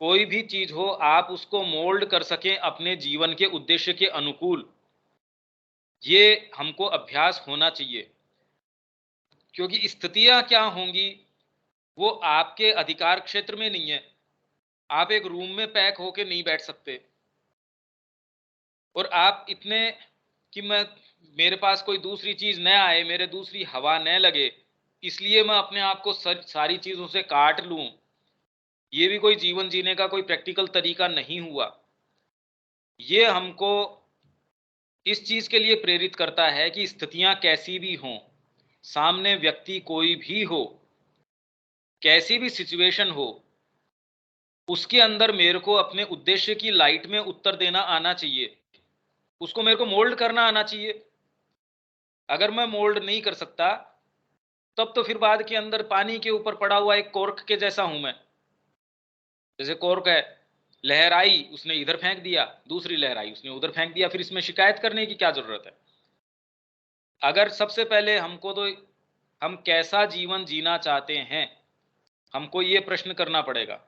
कोई भी चीज हो, आप उसको मोल्ड कर सकें अपने जीवन के उद्देश्य के अनुकूल। ये हमको अभ्यास होना चाहिए, क्योंकि स्थितियां क्या होंगी वो आपके अधिकार क्षेत्र में नहीं है। आप एक रूम में पैक होके नहीं बैठ सकते और आप इतने कि मेरे पास कोई दूसरी चीज न आए, मेरे दूसरी हवा न लगे, इसलिए मैं अपने आप को सारी चीजों से काट लूं। ये भी कोई जीवन जीने का कोई प्रैक्टिकल तरीका नहीं हुआ। ये हमको इस चीज के लिए प्रेरित करता है कि स्थितियां कैसी भी हों, सामने व्यक्ति कोई भी हो, कैसी भी सिचुएशन हो, उसके अंदर मेरे को अपने उद्देश्य की लाइट में उत्तर देना आना चाहिए। उसको मेरे को मोल्ड करना आना चाहिए। अगर मैं मोल्ड नहीं कर सकता तब तो फिर बाद के अंदर पानी के ऊपर पड़ा हुआ एक कॉर्क के जैसा हूं मैं। जैसे कॉर्क है, लहर आई उसने इधर फेंक दिया, दूसरी लहर आई उसने उधर फेंक दिया, फिर इसमें शिकायत करने की क्या जरूरत है। अगर सबसे पहले हमको तो हम कैसा जीवन जीना चाहते हैं, हमको ये प्रश्न करना पड़ेगा।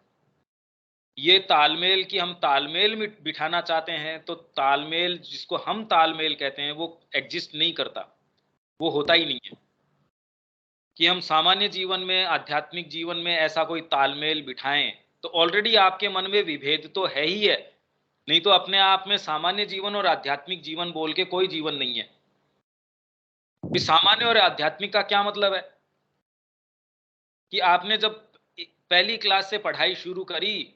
ये तालमेल की हम तालमेल में बिठाना चाहते हैं तो तालमेल, जिसको हम तालमेल कहते हैं, वो एग्जिस्ट नहीं करता, वो होता ही नहीं है कि हम सामान्य जीवन में, आध्यात्मिक जीवन में ऐसा कोई तालमेल बिठाएं। तो ऑलरेडी आपके मन में विभेद तो है ही है, नहीं तो अपने आप में सामान्य जीवन और आध्यात्मिक जीवन बोल के कोई जीवन नहीं है। इस सामान्य और आध्यात्मिक का क्या मतलब है कि आपने जब पहली क्लास से पढ़ाई शुरू करी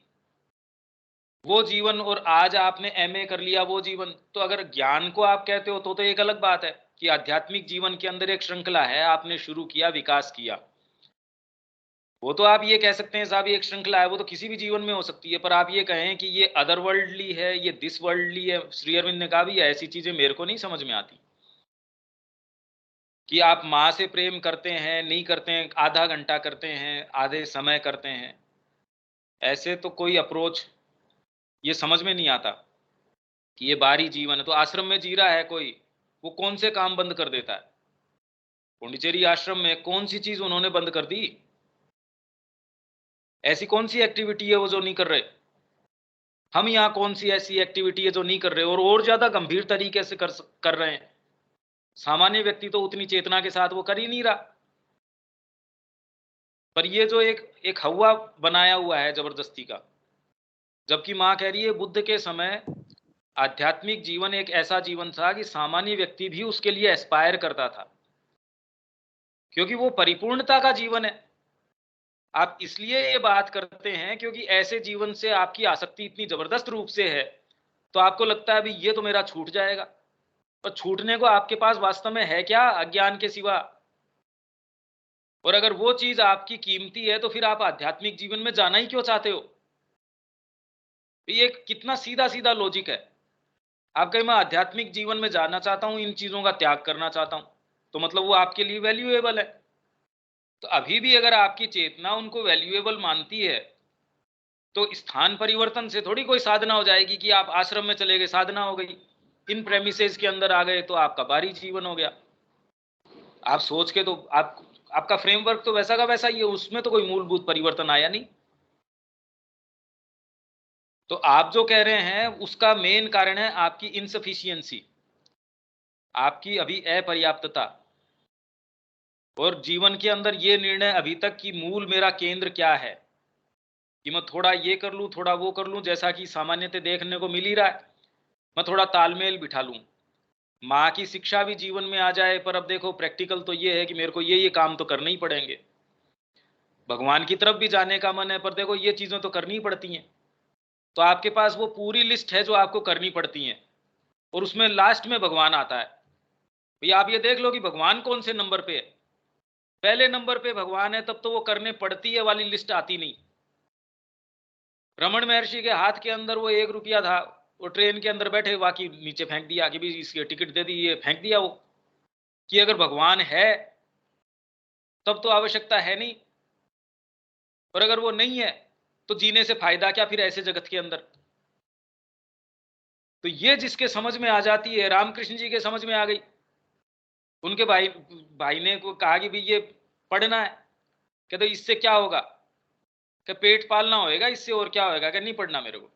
वो जीवन, और आज आपने एमए कर लिया वो जीवन। तो अगर ज्ञान को आप कहते हो तो एक अलग बात है कि आध्यात्मिक जीवन के अंदर एक श्रृंखला है, आपने शुरू किया, विकास किया, वो तो आप ये कह सकते हैं साहब ये एक श्रृंखला है, वो तो किसी भी जीवन में हो सकती है। पर आप ये कहें कि ये अदर वर्ल्डली है, ये दिस वर्ल्डली है, श्री अरविंद ने कहा भी ऐसी चीजें मेरे को नहीं समझ में आती। कि आप माँ से प्रेम करते हैं, नहीं करते हैं, आधा घंटा करते हैं, आधे समय करते हैं, ऐसे तो कोई अप्रोच ये समझ में नहीं आता कि ये बाहरी जीवन है। तो आश्रम में जी रहा है कोई, वो कौन से काम बंद कर देता है? पुंडीचेरी आश्रम में कौन सी चीज उन्होंने बंद कर दी? ऐसी कौन सी एक्टिविटी है वो जो नहीं कर रहे? हम यहाँ कौन सी ऐसी एक्टिविटी है जो नहीं कर रहे और ज्यादा गंभीर तरीके से कर रहे हैं? सामान्य व्यक्ति तो उतनी चेतना के साथ वो कर ही नहीं रहा। पर ये जो एक हवा बनाया हुआ है जबरदस्ती का, जबकि माँ कह रही है बुद्ध के समय आध्यात्मिक जीवन एक ऐसा जीवन था कि सामान्य व्यक्ति भी उसके लिए एस्पायर करता था, क्योंकि वो परिपूर्णता का जीवन है। आप इसलिए ये बात करते हैं क्योंकि ऐसे जीवन से आपकी आसक्ति इतनी जबरदस्त रूप से है, तो आपको लगता है अभी ये तो मेरा छूट जाएगा। पर छूटने को आपके पास वास्तव में है क्या अज्ञान के सिवा? और अगर वो चीज आपकी कीमती है तो फिर आप आध्यात्मिक जीवन में जाना ही क्यों चाहते हो? ये कितना सीधा सीधा लॉजिक है। आप कहें मैं आध्यात्मिक जीवन में जाना चाहता हूं, इन चीजों का त्याग करना चाहता हूं, तो मतलब वो आपके लिए वैल्यूएबल है। तो अभी भी अगर आपकी चेतना उनको वैल्यूएबल मानती है तो स्थान परिवर्तन से थोड़ी कोई साधना हो जाएगी कि आप आश्रम में चले गए, साधना हो गई, इन प्रेमिसेस के अंदर आ गए तो आपका बाहरी जीवन हो गया। आप सोच के तो आपका फ्रेमवर्क तो वैसा का वैसा ही है, उसमें तो कोई मूलभूत परिवर्तन आया नहीं। तो आप जो कह रहे हैं उसका मेन कारण है आपकी इनसफिशियंसी, आपकी अभी अपर्याप्तता। और जीवन के अंदर ये निर्णय अभी तक कि मूल मेरा केंद्र क्या है, कि मैं थोड़ा ये कर लूं, थोड़ा वो कर लूं, जैसा कि सामान्यतः देखने को मिल ही रहा है, मैं थोड़ा तालमेल बिठा लूं, माँ की शिक्षा भी जीवन में आ जाए। पर अब देखो प्रैक्टिकल तो ये है कि मेरे को ये काम तो करने ही पड़ेंगे। भगवान की तरफ भी जाने का मन है, पर देखो ये चीजें तो करनी ही पड़ती हैं। तो आपके पास वो पूरी लिस्ट है जो आपको करनी पड़ती हैं, और उसमें लास्ट में भगवान आता है। भैया आप ये देख लो कि भगवान कौन से नंबर पे है। पहले नंबर पे भगवान है तब तो वो करने पड़ती है वाली लिस्ट आती नहीं। रमन महर्षि के हाथ के अंदर वो 1 रुपया था, वो ट्रेन के अंदर बैठे, बाकी नीचे फेंक दिया कि भाई इसकी टिकट दे दी, ये फेंक दिया वो। कि अगर भगवान है तब तो आवश्यकता है नहीं, और अगर वो नहीं है तो जीने से फायदा क्या फिर ऐसे जगत के अंदर। तो ये जिसके समझ में आ जाती है, रामकृष्ण जी के समझ में आ गई। उनके भाई ने को कहा कि भाई ये पढ़ना है, कहते इससे क्या होगा, कि पेट पालना होएगा इससे, और क्या होएगा, कि नहीं पढ़ना मेरे को।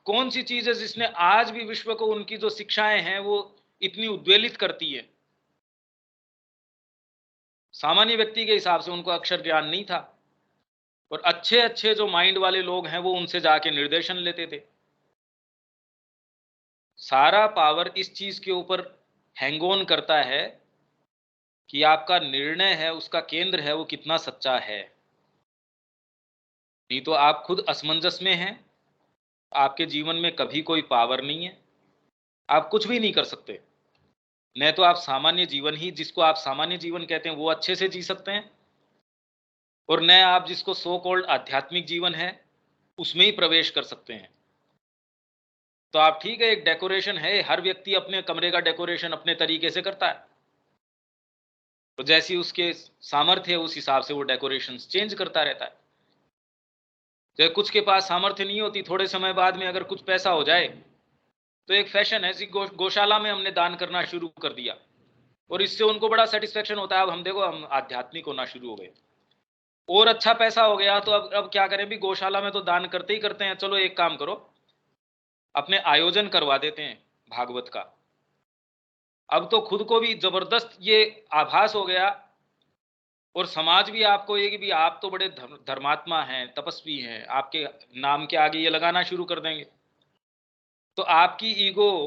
कौन सी चीज है जिसने आज भी विश्व को, उनकी जो शिक्षाएं हैं वो इतनी उद्वेलित करती है। सामान्य व्यक्ति के हिसाब से उनको अक्षर ज्ञान नहीं था, और अच्छे अच्छे जो माइंड वाले लोग हैं वो उनसे जाके निर्देशन लेते थे। सारा पावर इस चीज के ऊपर हैंग ऑन करता है कि आपका निर्णय है, उसका केंद्र है वो कितना सच्चा है। नहीं तो आप खुद असमंजस में हैं, आपके जीवन में कभी कोई पावर नहीं है, आप कुछ भी नहीं कर सकते। न तो आप सामान्य जीवन ही, जिसको आप सामान्य जीवन कहते हैं, वो अच्छे से जी सकते हैं, और न आप जिसको सो कॉल्ड आध्यात्मिक जीवन है उसमें ही प्रवेश कर सकते हैं। तो आप ठीक है, एक डेकोरेशन है, हर व्यक्ति अपने कमरे का डेकोरेशन अपने तरीके से करता है, तो जैसी उसके सामर्थ्य है उस हिसाब से वो डेकोरेशन चेंज करता रहता है। जब कुछ के पास सामर्थ्य नहीं होती, थोड़े समय बाद में अगर कुछ पैसा हो जाए तो एक फैशन है, गौशाला में हमने दान करना शुरू कर दिया, और इससे उनको बड़ा सेटिस्फेक्शन होता है। अब हम देखो, हम आध्यात्मिक होना शुरू हो गए, और अच्छा पैसा हो गया तो अब क्या करें भी, गौशाला में तो दान करते ही करते हैं, चलो एक काम करो, अपने आयोजन करवा देते हैं भागवत का। अब तो खुद को भी जबरदस्त ये आभास हो गया, और समाज भी आपको ये कि भी आप तो बड़े धर्मात्मा हैं, तपस्वी हैं, आपके नाम के आगे ये लगाना शुरू कर देंगे। तो आपकी ईगो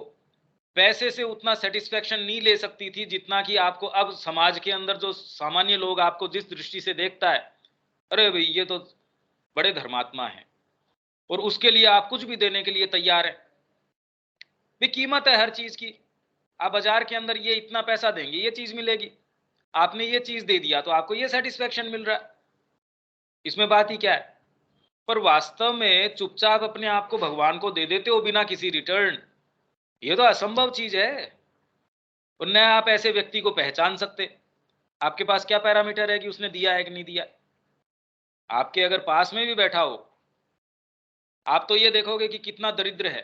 पैसे से उतना सेटिस्फेक्शन नहीं ले सकती थी जितना कि आपको अब समाज के अंदर जो सामान्य लोग आपको जिस दृष्टि से देखता है, अरे भाई ये तो बड़े धर्मात्मा हैं, और उसके लिए आप कुछ भी देने के लिए तैयार है। भी कीमत है हर चीज की, आप बाजार के अंदर ये इतना पैसा देंगे ये चीज मिलेगी, आपने ये चीज दे दिया तो आपको ये सेटिस्फेक्शन मिल रहा है, इसमें बात ही क्या है। पर वास्तव में चुपचाप अपने आप को भगवान को दे देते हो बिना किसी रिटर्न, ये तो असंभव चीज है। और न आप ऐसे व्यक्ति को पहचान सकते, आपके पास क्या पैरामीटर है कि उसने दिया है कि नहीं दिया। आपके अगर पास में भी बैठा हो, आप तो ये देखोगे कि कितना दरिद्र है,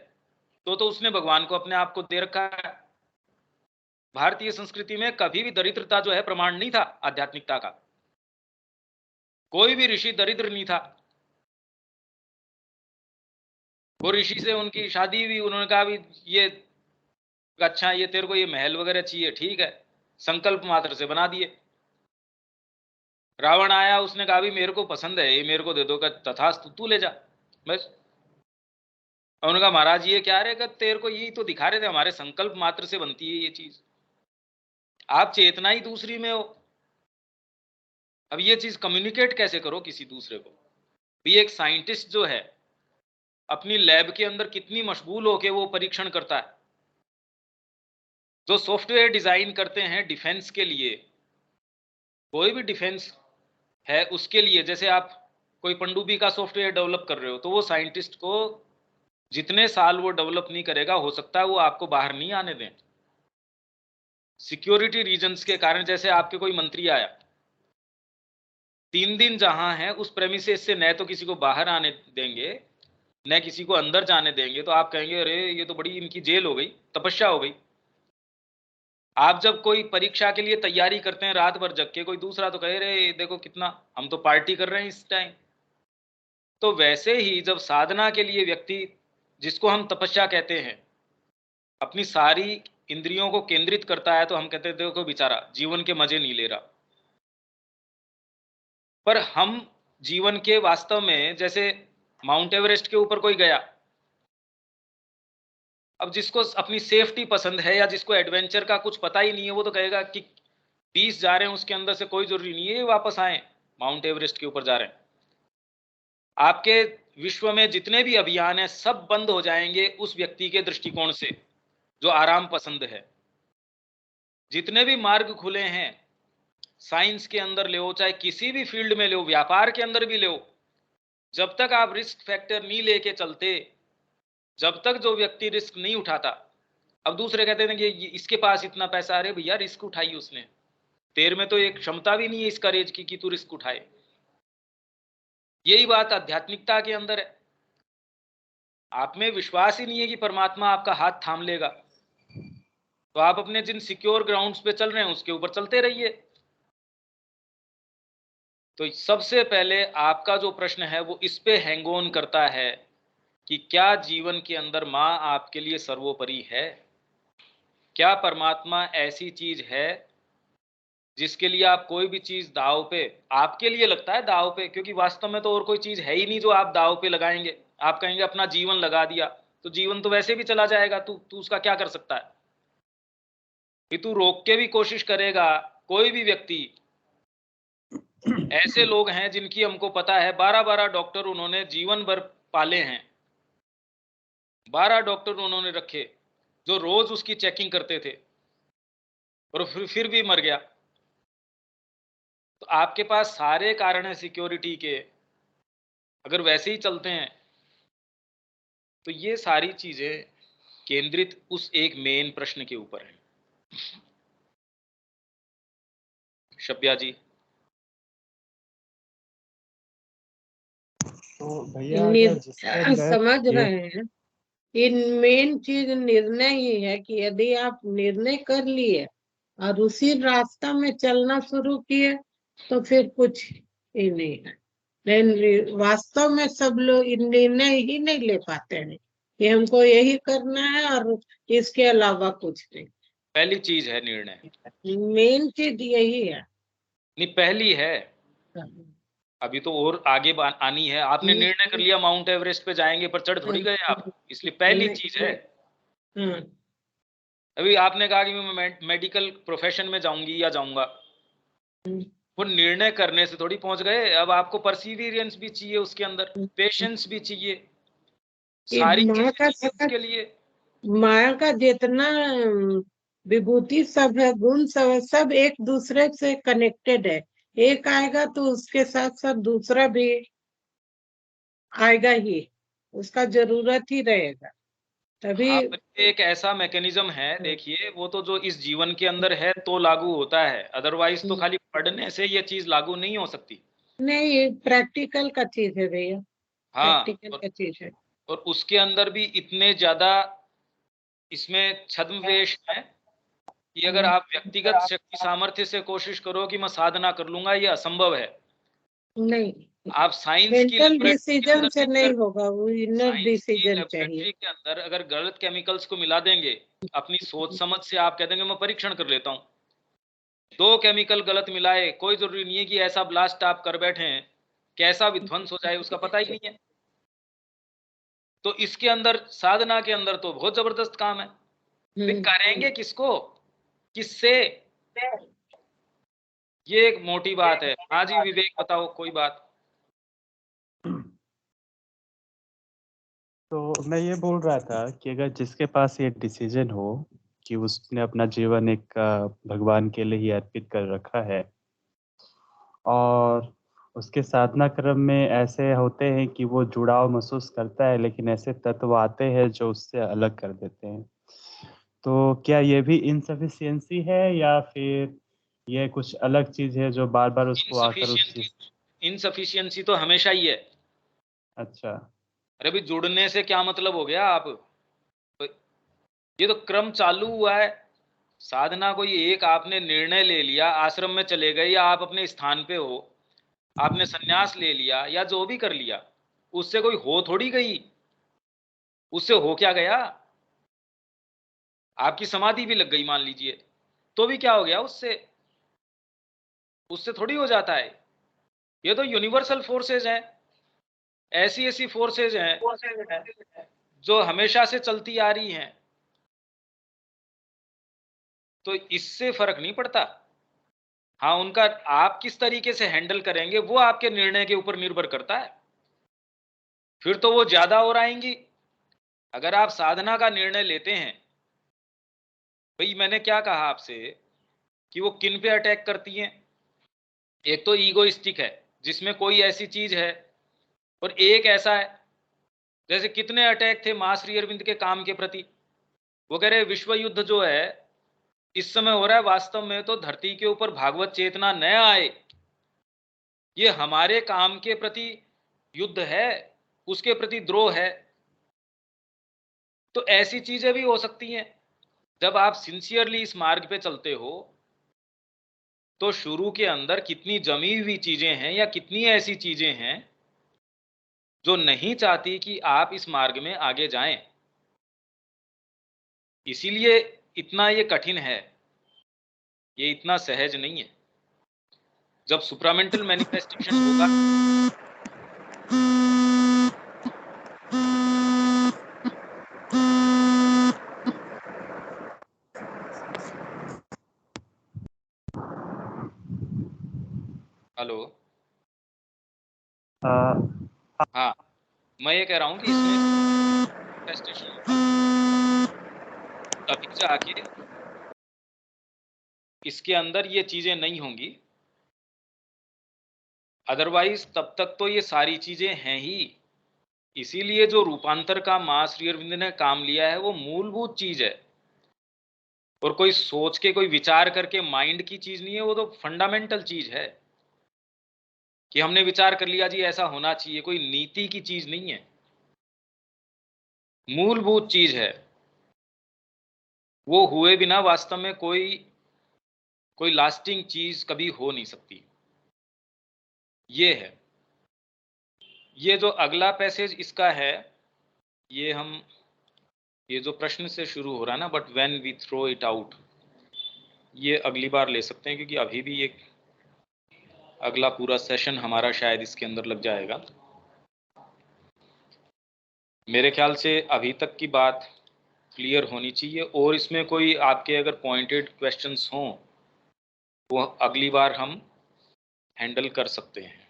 तो उसने भगवान को अपने आप को दे रखा है। भारतीय संस्कृति में कभी भी दरिद्रता जो है प्रमाण नहीं था आध्यात्मिकता का, कोई भी ऋषि दरिद्र नहीं था। वो ऋषि से उनकी शादी हुई, उन्होंने कहा भी ये अच्छा, ये तेरे को ये महल वगैरह चाहिए, ठीक है, संकल्प मात्र से बना दिए। रावण आया, उसने कहा भी मेरे को पसंद है, ये मेरे को दे दो, का तथास्तु, तू ले जा बस। उन्होंने कहा महाराज ये क्या रहेगा, तेरे को यही तो दिखा रहे थे, हमारे संकल्प मात्र से बनती है ये चीज, आप चेतना ही दूसरी में हो। अब ये चीज कम्युनिकेट कैसे करो किसी दूसरे को। भी एक साइंटिस्ट जो है अपनी लैब के अंदर कितनी मशगूल होके वो परीक्षण करता है। जो सॉफ्टवेयर डिजाइन करते हैं डिफेंस के लिए, कोई भी डिफेंस है उसके लिए, जैसे आप कोई पनडुब्बी का सॉफ्टवेयर डेवलप कर रहे हो, तो वो साइंटिस्ट को जितने साल वो डेवलप नहीं करेगा, हो सकता है वो आपको बाहर नहीं आने दें सिक्योरिटी रीजंस के कारण। जैसे आपके कोई मंत्री आया, 3 दिन जहां है उस प्रेमिसेस से न तो किसी को बाहर आने देंगे न किसी को अंदर जाने देंगे, तो आप कहेंगे अरे ये तो बड़ी इनकी जेल हो गई, तपस्या हो गई। आप जब कोई परीक्षा के लिए तैयारी करते हैं रात भर जग के, कोई दूसरा तो कहे रे देखो कितना हम तो पार्टी कर रहे हैं इस टाइम। तो वैसे ही जब साधना के लिए व्यक्ति, जिसको हम तपस्या कहते हैं, अपनी सारी इंद्रियों को केंद्रित करता है, तो हम कहते हैं देखो बेचारा जीवन के मजे नहीं ले रहा। पर हम जीवन के वास्तव में, जैसे माउंट एवरेस्ट के ऊपर कोई गया, अब जिसको अपनी सेफ्टी पसंद है या जिसको एडवेंचर का कुछ पता ही नहीं है, वो तो कहेगा कि 20 जा रहे हैं उसके अंदर से कोई जरूरी नहीं है वापस आए, माउंट एवरेस्ट के ऊपर जा रहे हैं। आपके विश्व में जितने भी अभियान हैं सब बंद हो जाएंगे उस व्यक्ति के दृष्टिकोण से जो आराम पसंद है। जितने भी मार्ग खुले हैं साइंस के अंदर ले, चाहे किसी भी फील्ड में ले, व्यापार के अंदर भी ले, जब तक आप रिस्क फैक्टर नहीं लेके चलते, जब तक जो व्यक्ति रिस्क नहीं उठाता। अब दूसरे कहते हैं कि इसके पास इतना पैसा, अरे भैया रिस्क उठाई उसने, तेरे में तो एक क्षमता भी नहीं है इस करेज की कि तू रिस्क उठाए। यही बात आध्यात्मिकता के अंदर है। आप में विश्वास ही नहीं है कि परमात्मा आपका हाथ थाम लेगा, तो आप अपने जिन सिक्योर ग्राउंड्स पे चल रहे हैं उसके ऊपर चलते रहिए। तो सबसे पहले आपका जो प्रश्न है वो इस पे हैंग ऑन करता है कि क्या जीवन के अंदर मां आपके लिए सर्वोपरि है? क्या परमात्मा ऐसी चीज है जिसके लिए आप कोई भी चीज दांव पे, आपके लिए लगता है दांव पे, क्योंकि वास्तव में तो और कोई चीज है ही नहीं जो आप दांव पे लगाएंगे। आप कहेंगे अपना जीवन लगा दिया, तो जीवन तो वैसे भी चला जाएगा, तू उसका क्या कर सकता है? कि तू रोक के भी कोशिश करेगा। कोई भी व्यक्ति, ऐसे लोग हैं जिनकी हमको पता है 12-12 डॉक्टर उन्होंने जीवन भर पाले हैं, 12 डॉक्टर उन्होंने रखे जो रोज उसकी चेकिंग करते थे, और फिर भी मर गया। तो आपके पास सारे कारण है सिक्योरिटी के, अगर वैसे ही चलते हैं तो ये सारी चीजें केंद्रित उस एक मेन प्रश्न के ऊपर है। शब्या जी। तो भैया अगर जिसके अंदर समझ ये रहे हैं, इन मेन चीज निर्णय ही है कि यदि आप निर्णय कर लिए और उसी रास्ता में चलना शुरू किए तो फिर कुछ ही नहीं है। लेकिन वास्तव में सब लोग इन निर्णय ही नहीं ले पाते हैं कि हमको यही करना है और इसके अलावा कुछ नहीं। पहली चीज है निर्णय, मेन चीज यही है। नहीं पहली है, अभी तो और आगे आनी है। आपने निर्णय कर लिया माउंट एवरेस्ट पे जाएंगे, पर चढ़ थोड़ी गए आप, इसलिए पहली चीज है। अभी आपने कहा कि मैं मेडिकल प्रोफेशन में जाऊंगी या जाऊंगा, वो निर्णय करने से थोड़ी पहुंच गए। अब आपको परसिवियरेंस भी चाहिए, उसके अंदर पेशेंस भी चाहिए, सारी चीजें चाहिए उसके लिए। माया का जितना विभूति सब है, गुण सब है, सब एक दूसरे से कनेक्टेड है। एक आएगा तो उसके साथ साथ दूसरा भी आएगा ही, उसका जरूरत ही रहेगा तभी। हाँ, एक ऐसा मैकेनिज्म है, देखिए वो तो जो इस जीवन के अंदर है तो लागू होता है, अदरवाइज तो खाली पढ़ने से ये चीज लागू नहीं हो सकती। नहीं, प्रैक्टिकल का चीज है भैया, हाँ, प्रैक्टिकल का चीज है। और उसके अंदर भी इतने ज्यादा इसमें छद्मवेश है कि अगर आप व्यक्तिगत शक्ति सामर्थ्य से कोशिश करो कि मैं साधना कर लूंगा, ये असंभव है। नहीं, आप साइंस की मेंटल लेबोरेटरी के डिसीजन अंदर से भी नहीं अगर होगा, वो इनर साइंस की डिसीजन चाहिए। लेबोरेटरी के अंदर अगर गलत केमिकल्स को मिला देंगे, अपनी सोच समझ से आप कह देंगे मैं परीक्षण कर लेता हूं, 2 केमिकल गलत मिलाए, कोई जरूरी नहीं है कि ऐसा ब्लास्ट आप कर बैठे हैं, कैसा विध्वंस हो जाए उसका पता ही नहीं है। तो इसके अंदर साधना के अंदर तो बहुत जबरदस्त काम है। तो करेंगे किसको, किससे, ये एक मोटी बात है। हाँ जी विवेक, बताओ कोई बात। तो मैं ये बोल रहा था कि अगर जिसके पास ये डिसीजन हो कि उसने अपना जीवन एक भगवान के लिए ही अर्पित कर रखा है, और उसके साधना क्रम में ऐसे होते हैं कि वो जुड़ाव महसूस करता है, लेकिन ऐसे तत्व आते हैं जो उससे अलग कर देते हैं, तो क्या ये भी इनसफिशियंसी है या फिर ये कुछ अलग चीज है जो बार बार उसको आकर उस चीज। इनसफिशियंसी तो हमेशा ही है। अच्छा। अरे भी जुड़ने से क्या मतलब हो गया? आप तो ये तो क्रम चालू हुआ है। साधना कोई एक आपने निर्णय ले लिया, आश्रम में चले गए या आप अपने स्थान पे हो, आपने सन्यास ले लिया या जो भी कर लिया, उससे कोई हो थोड़ी गई। उससे हो क्या गया? आपकी समाधि भी लग गई मान लीजिए, तो भी क्या हो गया उससे? उससे थोड़ी हो जाता है। ये तो यूनिवर्सल फोर्सेज हैं, ऐसी ऐसी फोर्सेज हैं जो हमेशा से चलती आ रही हैं, तो इससे फर्क नहीं पड़ता। हाँ, उनका आप किस तरीके से हैंडल करेंगे वो आपके निर्णय के ऊपर निर्भर करता है। फिर तो वो ज्यादा और आएंगी। अगर आप साधना का निर्णय लेते हैं, भाई मैंने क्या कहा आपसे कि वो किन पे अटैक करती हैं? एक तो ईगोइस्टिक है जिसमें कोई ऐसी चीज है, और एक ऐसा है जैसे कितने अटैक थे मां श्री अरविंद के काम के प्रति। वो कह रहे विश्व युद्ध जो है इस समय हो रहा है वास्तव में तो धरती के ऊपर भागवत चेतना न आए, ये हमारे काम के प्रति युद्ध है, उसके प्रति द्रोह है। तो ऐसी चीजें भी हो सकती हैं। जब आप सिंसियरली इस मार्ग पे चलते हो तो शुरू के अंदर कितनी जमी हुई चीजें हैं या कितनी ऐसी चीजें हैं जो नहीं चाहती कि आप इस मार्ग में आगे जाएं। इसीलिए इतना ये कठिन है, ये इतना सहज नहीं है। जब सुप्रामेंटल मैनिफेस्टेशन होगा, हेलो, हाँ, मैं ये कह रहा हूं कि इसमें मैनिफेस्टेशन होगा तभी जाके इसके अंदर ये चीजें नहीं होंगी, अदरवाइज तब तक तो ये सारी चीजें हैं ही। इसीलिए जो रूपांतर का मां श्री अरविंद ने काम लिया है वो मूलभूत चीज है, और कोई सोच के कोई विचार करके माइंड की चीज नहीं है, वो तो फंडामेंटल चीज है कि हमने विचार कर लिया जी ऐसा होना चाहिए, कोई नीति की चीज नहीं है, मूलभूत चीज है। वो हुए बिना वास्तव में कोई लास्टिंग चीज कभी हो नहीं सकती। ये है, ये जो अगला पैसेज इसका है, ये जो प्रश्न से शुरू हो रहा है ना, but when we throw it out, ये अगली बार ले सकते हैं, क्योंकि अभी भी एक अगला पूरा सेशन हमारा शायद इसके अंदर लग जाएगा। मेरे ख्याल से अभी तक की बात क्लियर होनी चाहिए, और इसमें कोई आपके अगर पॉइंटेड क्वेश्चंस हों वो अगली बार हम हैंडल कर सकते हैं।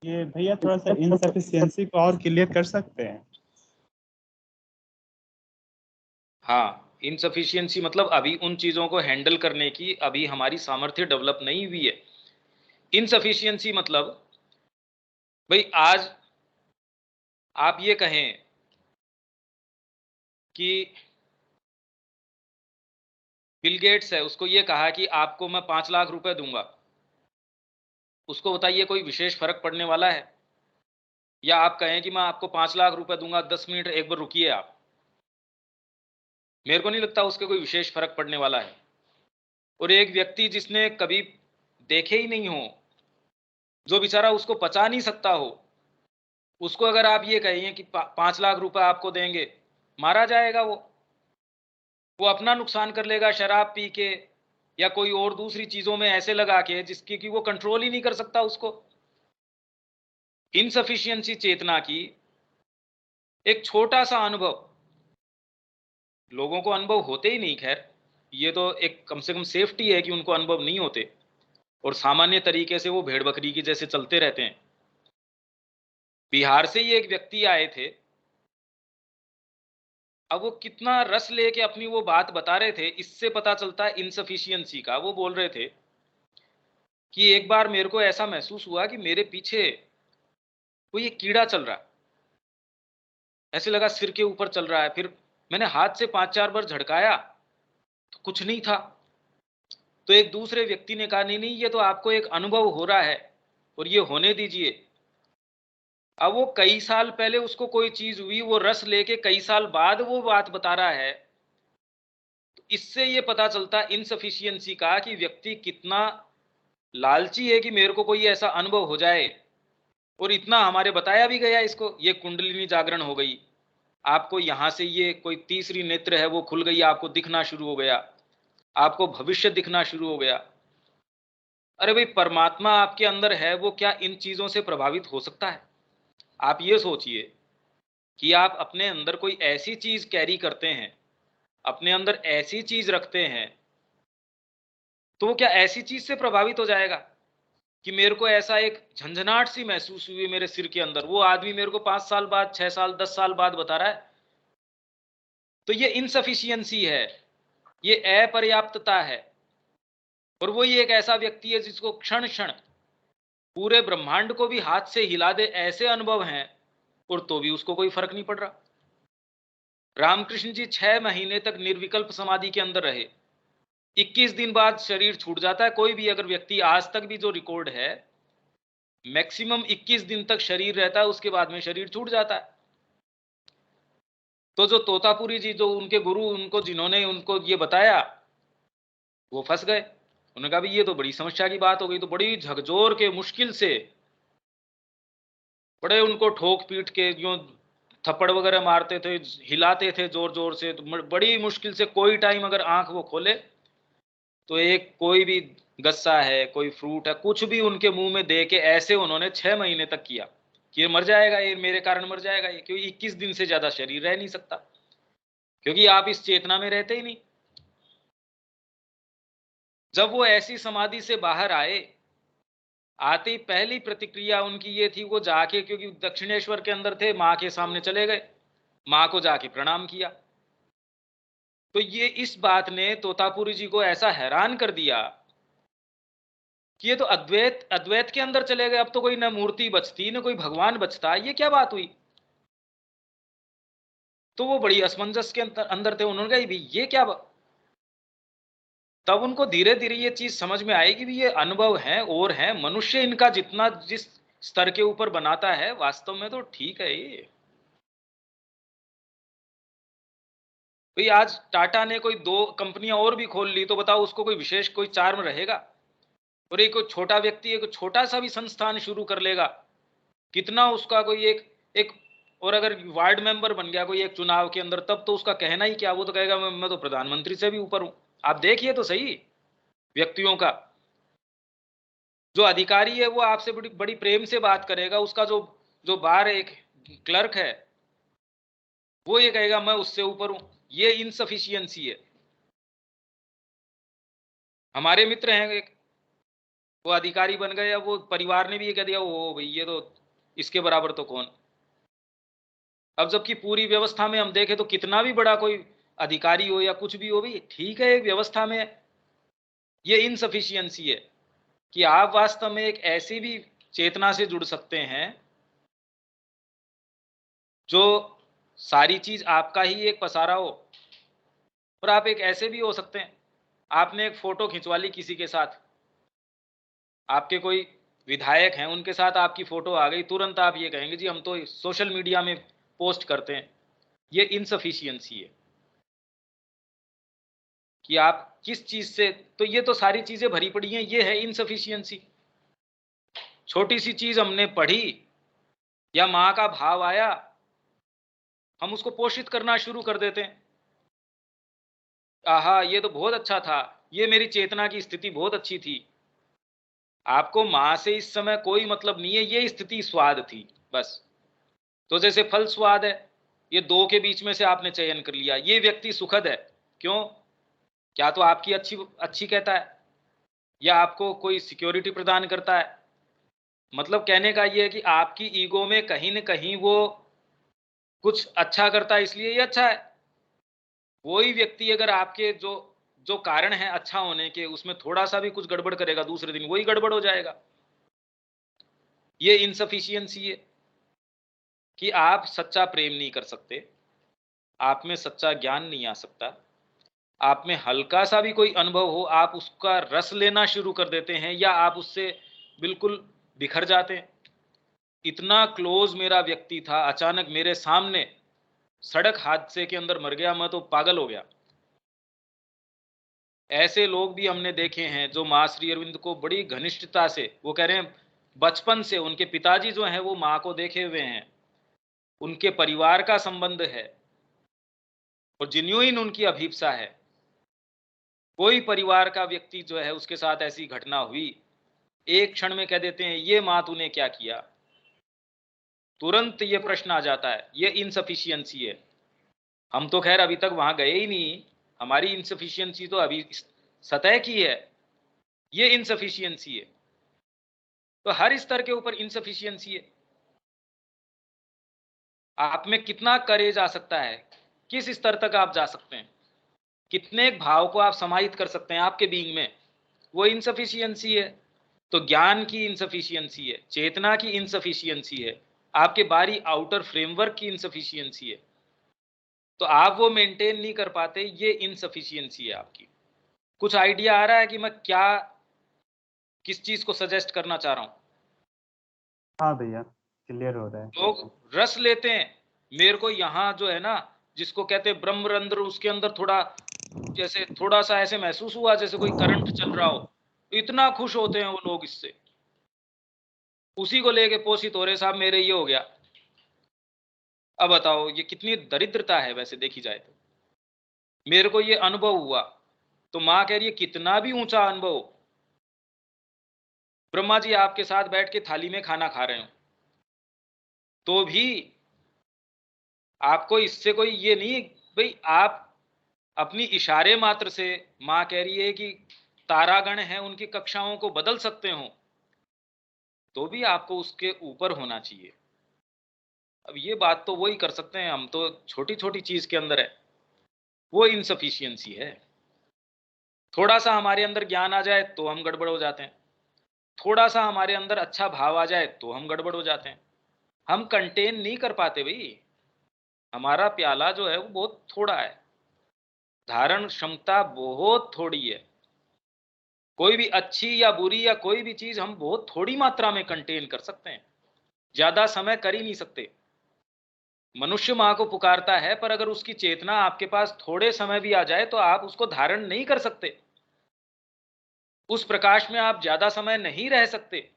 ये भैया थोड़ा सा इनसफिशिएंसी को और क्लियर कर सकते हैं? हाँ, इनसफिशियंसी मतलब अभी उन चीज़ों को हैंडल करने की अभी हमारी सामर्थ्य डेवलप नहीं हुई है। इनसफिशियंसी मतलब भाई आज आप ये कहें कि बिल गेट्स है, उसको ये कहा कि आपको मैं 5 लाख रुपए दूंगा, उसको बताइए कोई विशेष फर्क पड़ने वाला है? या आप कहें कि मैं आपको 5 लाख रुपए दूंगा, 10 मिनट एक बार रुकिए आप, मेरे को नहीं लगता उसके कोई विशेष फर्क पड़ने वाला है। और एक व्यक्ति जिसने कभी देखे ही नहीं हो, जो बेचारा उसको पचा नहीं सकता हो, उसको अगर आप ये कहिए कि 5 लाख रुपए आपको देंगे, मारा जाएगा। वो अपना नुकसान कर लेगा शराब पी के या कोई और दूसरी चीजों में ऐसे लगा के जिसकी कि वो कंट्रोल ही नहीं कर सकता उसको। इनसफिशियंसी चेतना की एक छोटा सा अनुभव, लोगों को अनुभव होते ही नहीं, खैर ये तो एक कम से कम सेफ्टी है कि उनको अनुभव नहीं होते, और सामान्य तरीके से वो भेड़ बकरी की जैसे चलते रहते हैं। बिहार से ही एक व्यक्ति आए थे, अब वो कितना रस लेके अपनी वो बात बता रहे थे, इससे पता चलता है इनसफिशियंसी का। वो बोल रहे थे कि एक बार मेरे को ऐसा महसूस हुआ कि मेरे पीछे कोई एक कीड़ा चल रहा है, ऐसे लगा सिर के ऊपर चल रहा है। फिर मैंने हाथ से 5-4 बार झड़काया तो कुछ नहीं था। तो एक दूसरे व्यक्ति ने कहा नहीं नहीं, ये तो आपको एक अनुभव हो रहा है और ये होने दीजिए। अब वो कई साल पहले उसको कोई चीज हुई, वो रस लेके कई साल बाद वो बात बता रहा है। तो इससे ये पता चलता इनसफिशियंसी का कि व्यक्ति कितना लालची है कि मेरे को कोई ऐसा अनुभव हो जाए। और इतना हमारे बताया भी गया इसको, ये कुंडलिनी जागरण हो गई, आपको यहां से ये कोई तीसरी नेत्र है वो खुल गई, आपको दिखना शुरू हो गया, आपको भविष्य दिखना शुरू हो गया। अरे भाई, परमात्मा आपके अंदर है, वो क्या इन चीजों से प्रभावित हो सकता है? आप ये सोचिए कि आप अपने अंदर कोई ऐसी चीज कैरी करते हैं, अपने अंदर ऐसी चीज रखते हैं, तो वो क्या ऐसी चीज से प्रभावित हो जाएगा कि मेरे को ऐसा एक झंझनाहट सी महसूस हुई मेरे सिर के अंदर, वो आदमी मेरे को 5 साल बाद, 6 साल, 10 साल बाद बता रहा है? तो ये इनसफिशियंसी है, ये अपर्याप्तता है। और वो ये एक ऐसा व्यक्ति है जिसको क्षण क्षण पूरे ब्रह्मांड को भी हाथ से हिला दे ऐसे अनुभव हैं, और तो भी उसको कोई फर्क नहीं पड़ रहा। रामकृष्ण जी 6 महीने तक निर्विकल्प समाधि के अंदर रहे। 21 दिन बाद शरीर छूट जाता है। कोई भी अगर व्यक्ति आज तक भी जो रिकॉर्ड है, मैक्सिमम 21 दिन तक शरीर रहता है, उसके बाद में शरीर छूट जाता है। तो जो तोतापुरी जी, जो उनके गुरु, उनको जिन्होंने उनको ये बताया, वो फंस गए। उन्होंने कहा भी ये तो बड़ी समस्या की बात हो गई। तो बड़ी झकझोर के मुश्किल से, बड़े उनको ठोक पीट के यूं थप्पड़ वगैरह मारते थे, हिलाते थे जोर जोर से। तो बड़ी मुश्किल से कोई टाइम अगर आंख वो खोले तो एक कोई भी गस्सा है, कोई फ्रूट है, कुछ भी उनके मुंह में दे के ऐसे उन्होंने 6 महीने तक किया कि ये मर जाएगा, ये मेरे कारण मर जाएगा, ये क्योंकि 21 दिन से ज्यादा शरीर रह नहीं सकता, क्योंकि आप इस चेतना में रहते ही नहीं। जब वो ऐसी समाधि से बाहर आए, आते ही पहली प्रतिक्रिया उनकी ये थी, वो जाके, क्योंकि दक्षिणेश्वर के अंदर थे, माँ के सामने चले गए, माँ को जाके प्रणाम किया। तो ये इस बात ने तोतापुरी जी को ऐसा हैरान कर दिया कि ये तो अद्वैत अद्वैत के अंदर चले गए। अब तो कोई न मूर्ति बचती, न कोई भगवान बचता, ये क्या बात हुई। तो वो बड़ी असमंजस के अंदर थे। उन्होंने कहा भी ये क्या तब उनको धीरे धीरे ये चीज समझ में आएगी भी ये अनुभव है और है, मनुष्य इनका जितना जिस स्तर के ऊपर बनाता है, वास्तव में तो ठीक है ये। भाई आज टाटा ने कोई 2 कंपनियां और भी खोल ली, तो बताओ उसको कोई विशेष कोई चार्म रहेगा। और एक कोई छोटा व्यक्ति एक छोटा सा भी संस्थान शुरू कर लेगा, कितना उसका कोई एक और अगर वार्ड मेंबर बन गया कोई एक चुनाव के अंदर, तब तो उसका कहना ही क्या, वो तो कहेगा मैं तो प्रधानमंत्री से भी ऊपर हूं। आप देखिए तो सही व्यक्तियों का, जो अधिकारी है वो आपसे बड़ी बड़ी प्रेम से बात करेगा, उसका जो जो बाहर एक क्लर्क है वो ये कहेगा मैं उससे ऊपर हूं। ये इनसफिशियंसी है। हमारे मित्र हैं एक, वो अधिकारी बन गए, अब वो परिवार ने भी ये कह दिया ओ भाई ये तो इसके बराबर तो कौन। अब जबकि पूरी व्यवस्था में हम देखें तो कितना भी बड़ा कोई अधिकारी हो या कुछ भी हो, भाई ठीक है एक व्यवस्था में ये इनसफिशियंसी है कि आप वास्तव में एक ऐसी भी चेतना से जुड़ सकते हैं जो सारी चीज आपका ही एक पसारा हो। और आप एक ऐसे भी हो सकते हैं, आपने एक फोटो खिंचवा ली किसी के साथ, आपके कोई विधायक हैं उनके साथ आपकी फोटो आ गई, तुरंत आप ये कहेंगे जी हम तो सोशल मीडिया में पोस्ट करते हैं। ये इनसफिशियंसी है कि आप किस चीज से, तो ये तो सारी चीजें भरी पड़ी हैं, ये है इनसफिशियंसी। छोटी सी चीज हमने पढ़ी या मां का भाव आया, हम उसको पोषित करना शुरू कर देते हैं। आहा ये तो बहुत अच्छा था, ये मेरी चेतना की स्थिति बहुत अच्छी थी। आपको मां से इस समय कोई मतलब नहीं है, ये स्थिति स्वाद थी बस। तो जैसे फल स्वाद है, ये 2 के बीच में से आपने चयन कर लिया, ये व्यक्ति सुखद है, क्यों, क्या तो आपकी अच्छी अच्छी कहता है या आपको कोई सिक्योरिटी प्रदान करता है। मतलब कहने का ये है कि आपकी ईगो में कहीं न कहीं वो कुछ अच्छा करता है, इसलिए ये अच्छा है। वही व्यक्ति अगर आपके जो जो कारण है अच्छा होने के, उसमें थोड़ा सा भी कुछ गड़बड़ करेगा, दूसरे दिन वही गड़बड़ हो जाएगा। ये इनसफिशियंसी है कि आप सच्चा प्रेम नहीं कर सकते, आप में सच्चा ज्ञान नहीं आ सकता, आप में हल्का सा भी कोई अनुभव हो, आप उसका रस लेना शुरू कर देते हैं या आप उससे बिल्कुल बिखर जाते हैं। इतना क्लोज मेरा व्यक्ति था, अचानक मेरे सामने सड़क हादसे के अंदर मर गया, मैं तो पागल हो गया। ऐसे लोग भी हमने देखे हैं जो मां श्री अरविंद को बड़ी घनिष्ठता से, वो कह रहे हैं बचपन से उनके पिताजी जो हैं वो मां को देखे हुए हैं, उनके परिवार का संबंध है और जेन्युइन उनकी अभिप्सा है। कोई परिवार का व्यक्ति जो है उसके साथ ऐसी घटना हुई, एक क्षण में कह देते हैं ये मां तूने क्या किया। तुरंत ये प्रश्न आ जाता है, ये इनसफिशियंसी है। हम तो खैर अभी तक वहां गए ही नहीं, हमारी इनसफिशियंसी तो अभी सतह की है, ये इनसफिशियंसी है। तो हर स्तर के ऊपर इनसफिशियंसी है। आप में कितना करेज आ सकता है, किस स्तर तक आप जा सकते हैं, कितने भाव को आप समाहित कर सकते हैं आपके बीइंग में, वो इनसफिशियंसी है। तो ज्ञान की इनसफिशियंसी है, चेतना की इनसफिशियंसी है, आपके बाहरी आउटर फ्रेमवर्क की इनसफिशियंसी है। तो आप वो मेंटेन नहीं कर पाते, ये इनसफिशियंसी है आपकी। कुछ आइडिया आ रहा है कि मैं क्या किस चीज को सजेस्ट करना चाह रहा हूं? हाँ भैया, क्लियर हो रहा है। लोग रस लेते हैं, मेरे को यहाँ जो है ना, जिसको कहते हैं ब्रह्मरंध्र, उसके अंदर थोड़ा जैसे थोड़ा सा ऐसे महसूस हुआ जैसे कोई करंट चल रहा हो, इतना खुश होते हैं वो लोग इससे, उसी को लेके पोषित हो रहे, साहब मेरे ये हो गया। अब बताओ ये कितनी दरिद्रता है वैसे देखी जाए तो। मेरे को ये अनुभव हुआ, तो माँ कह रही है कितना भी ऊंचा अनुभव हो, ब्रह्मा जी आपके साथ बैठ के थाली में खाना खा रहे हो, तो भी आपको इससे कोई ये नहीं, भाई आप अपनी इशारे मात्र से, माँ कह रही है कि तारागण हैं उनकी कक्षाओं को बदल सकते हो, तो भी आपको उसके ऊपर होना चाहिए। अब ये बात तो वही कर सकते हैं हम, तो छोटी छोटी चीज के अंदर है, वो इनसफिशियंसी है। थोड़ा सा हमारे अंदर ज्ञान आ जाए तो हम गड़बड़ हो जाते हैं, थोड़ा सा हमारे अंदर अच्छा भाव आ जाए तो हम गड़बड़ हो जाते हैं। हम कंटेन नहीं कर पाते भाई, हमारा प्याला जो है वो बहुत थोड़ा है, धारण क्षमता बहुत थोड़ी है। कोई भी अच्छी या बुरी या कोई भी चीज हम बहुत थोड़ी मात्रा में कंटेन कर सकते हैं, ज्यादा समय कर ही नहीं सकते। मनुष्य माँ को पुकारता है, पर अगर उसकी चेतना आपके पास थोड़े समय भी आ जाए तो आप उसको धारण नहीं कर सकते, उस प्रकाश में आप ज्यादा समय नहीं रह सकते।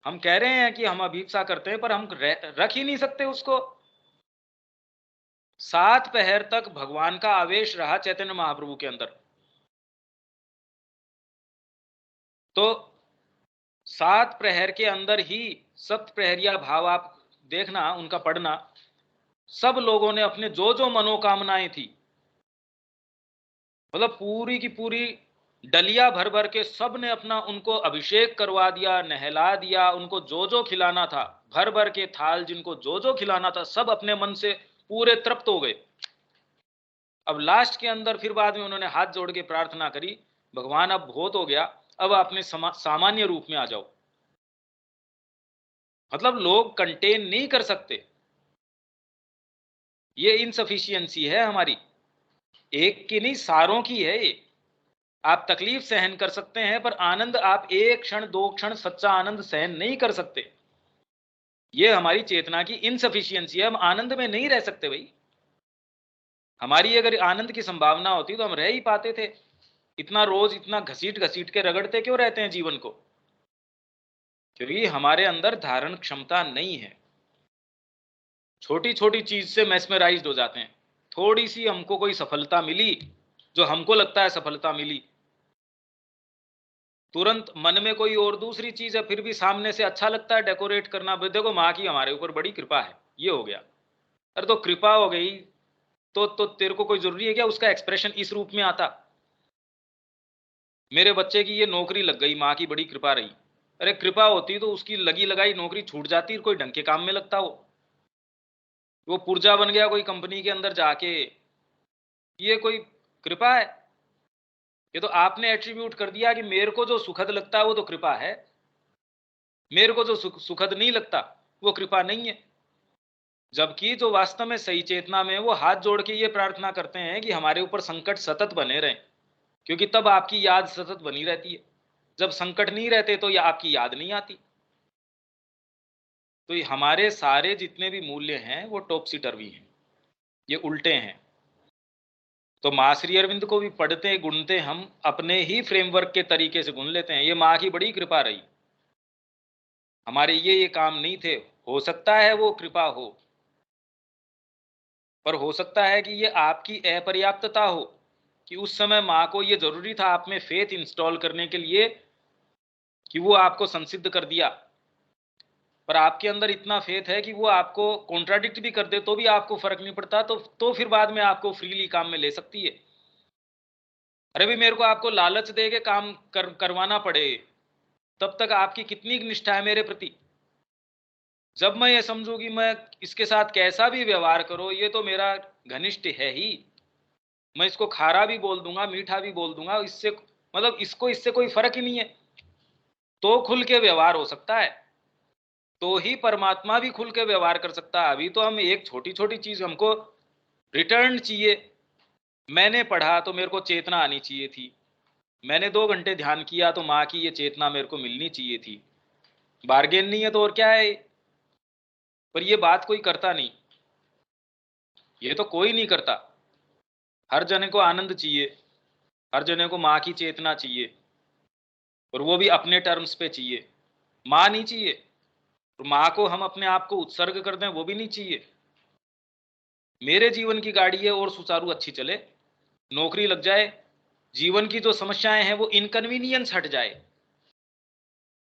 हम कह रहे हैं कि हम अभीप्सा करते हैं, पर हम रख ही नहीं सकते उसको। 7 पहर तक भगवान का आवेश रहा चैतन्य महाप्रभु के अंदर, तो 7 प्रहर के अंदर ही सप्त प्रहरिया भाव आप देखना, उनका पढ़ना, सब लोगों ने अपने जो जो मनोकामनाएं थी, मतलब पूरी की पूरी डलिया भर भर के सब ने अपना उनको अभिषेक करवा दिया, नहला दिया, उनको जो जो खिलाना था, भर भर के थाल जिनको जो जो खिलाना था, सब अपने मन से पूरे तृप्त हो गए। अब लास्ट के अंदर फिर बाद में उन्होंने हाथ जोड़ के प्रार्थना करी, भगवान अब बहुत हो गया, अब अपने सामान्य रूप में आ जाओ। मतलब लोग कंटेन नहीं कर सकते, ये इनसफिशियंसी है हमारी, एक की नहीं सारों की है ये। आप तकलीफ सहन कर सकते हैं, पर आनंद आप एक क्षण दो क्षण सच्चा आनंद सहन नहीं कर सकते। ये हमारी चेतना की इनसफिशियंसी है, हम आनंद में नहीं रह सकते भाई। हमारी अगर आनंद की संभावना होती तो हम रह ही पाते थे। इतना रोज इतना घसीट घसीट के रगड़ते क्यों रहते हैं जीवन को? क्योंकि हमारे अंदर धारण क्षमता नहीं है। छोटी छोटी चीज से मैस्मराइज्ड हो जाते हैं। थोड़ी सी हमको कोई सफलता मिली, जो हमको लगता है सफलता मिली, तुरंत मन में कोई और दूसरी चीज है, फिर भी सामने से अच्छा लगता है डेकोरेट करना, देखो माँ की हमारे ऊपर बड़ी कृपा है, ये हो गया। अरे तो कृपा हो गई तो तेरे को कोई जरूरी है क्या उसका एक्सप्रेशन इस रूप में आता? मेरे बच्चे की ये नौकरी लग गई, माँ की बड़ी कृपा रही। अरे कृपा होती तो उसकी लगी लगाई नौकरी छूट जाती, कोई ढंग के काम में लगता, वो पुर्जा बन गया कोई कंपनी के अंदर जाके, ये कोई कृपा है? ये तो आपने एट्रीब्यूट कर दिया कि मेरे को जो सुखद लगता है वो तो कृपा है, मेरे को जो सुखद नहीं लगता वो कृपा नहीं है। जबकि जो वास्तव में सही चेतना में वो हाथ जोड़ के ये प्रार्थना करते हैं कि हमारे ऊपर संकट सतत बने रहें, क्योंकि तब आपकी याद सतत बनी रहती है। जब संकट नहीं रहते तो ये आपकी याद नहीं आती। तो ये हमारे सारे जितने भी मूल्य हैं वो टॉपसी टर्वी हैं, ये उल्टे हैं। तो माँ श्री अरविंद को भी पढ़ते गुनते हम अपने ही फ्रेमवर्क के तरीके से गुन लेते हैं। ये माँ की बड़ी कृपा रही, हमारे ये काम नहीं थे। हो सकता है वो कृपा हो, पर हो सकता है कि ये आपकी अपर्याप्तता हो, कि उस समय माँ को ये जरूरी था आप में फेथ इंस्टॉल करने के लिए, कि वो आपको संसिद्ध कर दिया। पर आपके अंदर इतना फेथ है कि वो आपको कॉन्ट्राडिक्ट भी कर दे तो भी आपको फर्क नहीं पड़ता, तो फिर बाद में आपको फ्रीली काम में ले सकती है। अरे भी मेरे को आपको लालच दे के काम करवाना पड़े, तब तक आपकी कितनी निष्ठा है मेरे प्रति? जब मैं ये समझूं कि मैं इसके साथ कैसा भी व्यवहार करो, ये तो मेरा घनिष्ठ है ही, मैं इसको खारा भी बोल दूंगा मीठा भी बोल दूंगा, इससे मतलब इसको इससे कोई फर्क ही नहीं है, तो खुल के व्यवहार हो सकता है। तो ही परमात्मा भी खुल के व्यवहार कर सकता है। अभी तो हम एक छोटी छोटी चीज, हमको रिटर्न चाहिए। मैंने पढ़ा तो मेरे को चेतना आनी चाहिए थी, मैंने 2 घंटे ध्यान किया तो माँ की ये चेतना मेरे को मिलनी चाहिए थी। बार्गेन नहीं है तो और क्या है? पर ये बात कोई करता नहीं, ये तो कोई नहीं करता। हर जने को आनंद चाहिए, हर जने को माँ की चेतना चाहिए, और वो भी अपने टर्म्स पे चाहिए। माँ नहीं चाहिए, और माँ को हम अपने आप को उत्सर्ग कर दें वो भी नहीं चाहिए। मेरे जीवन की गाड़ी है और सुचारू अच्छी चले, नौकरी लग जाए, जीवन की जो समस्याएं हैं वो इनकन्वीनियंस हट जाए।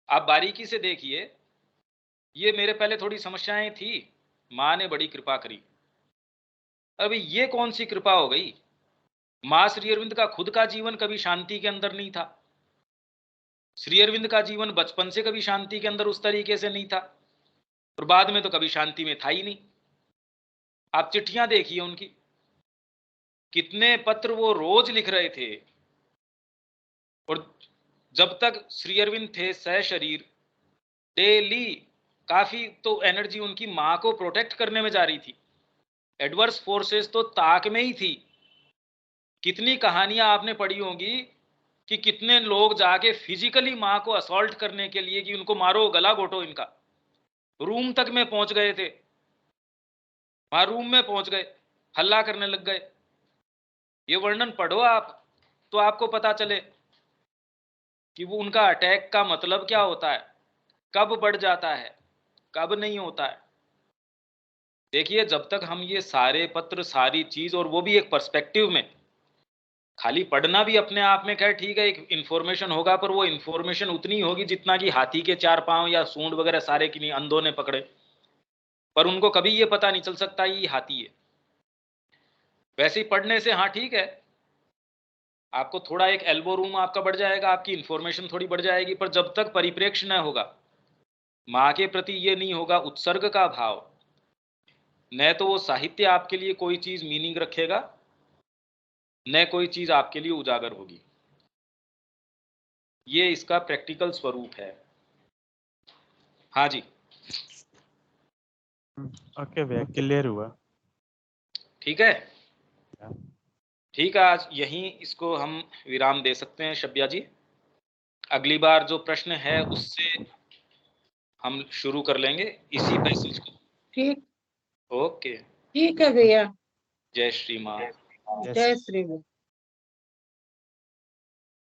आप बारीकी से देखिए, ये मेरे पहले थोड़ी समस्याएं थी, माँ ने बड़ी कृपा करी। अभी ये कौन सी कृपा हो गई? माँ श्री अरविंद का खुद का जीवन कभी शांति के अंदर नहीं था। श्री अरविंद का जीवन बचपन से कभी शांति के अंदर उस तरीके से नहीं था, और बाद में तो कभी शांति में था ही नहीं। आप चिट्ठियां देखिए उनकी, कितने पत्र वो रोज लिख रहे थे। और जब तक श्री अरविंद थे सशरीर, डेली काफी तो एनर्जी उनकी माँ को प्रोटेक्ट करने में जा रही थी। एडवर्स फोर्सेस तो ताक में ही थी। कितनी कहानियां आपने पढ़ी होंगी कि कितने लोग जाके फिजिकली माँ को असॉल्ट करने के लिए, कि उनको मारो, गला घोटो इनका, रूम तक में पहुंच गए थे। वहां रूम में पहुंच गए, हल्ला करने लग गए। ये वर्णन पढ़ो आप तो आपको पता चले कि वो उनका अटैक का मतलब क्या होता है, कब बढ़ जाता है, कब नहीं होता है। देखिए, जब तक हम ये सारे पत्र, सारी चीज, और वो भी एक पर्सपेक्टिव में, खाली पढ़ना भी अपने आप में क्या ठीक है, एक इंफॉर्मेशन होगा, पर वो इंफॉर्मेशन उतनी होगी जितना कि हाथी के 4 पांव या सूंड वगैरह सारे की नहीं अंधों ने पकड़े, पर उनको कभी ये पता नहीं चल सकता ये हाथी है। वैसे ही पढ़ने से हाँ ठीक है, आपको थोड़ा एक एल्बो रूम आपका बढ़ जाएगा, आपकी इंफॉर्मेशन थोड़ी बढ़ जाएगी, पर जब तक परिप्रेक्ष्य न होगा, माँ के प्रति ये नहीं होगा उत्सर्ग का भाव, न तो वो साहित्य आपके लिए कोई चीज मीनिंग रखेगा, न कोई चीज आपके लिए उजागर होगी। ये इसका प्रैक्टिकल स्वरूप है। हाँ जी, ओके भैया, क्लियर हुआ। ठीक है, ठीक है। आज यहीं इसको हम विराम दे सकते हैं शब्या जी। अगली बार जो प्रश्न है उससे हम शुरू कर लेंगे इसी पैसेज को। ठीक, ओके, ठीक है भैया। जय श्री माँ। जय श्री राम।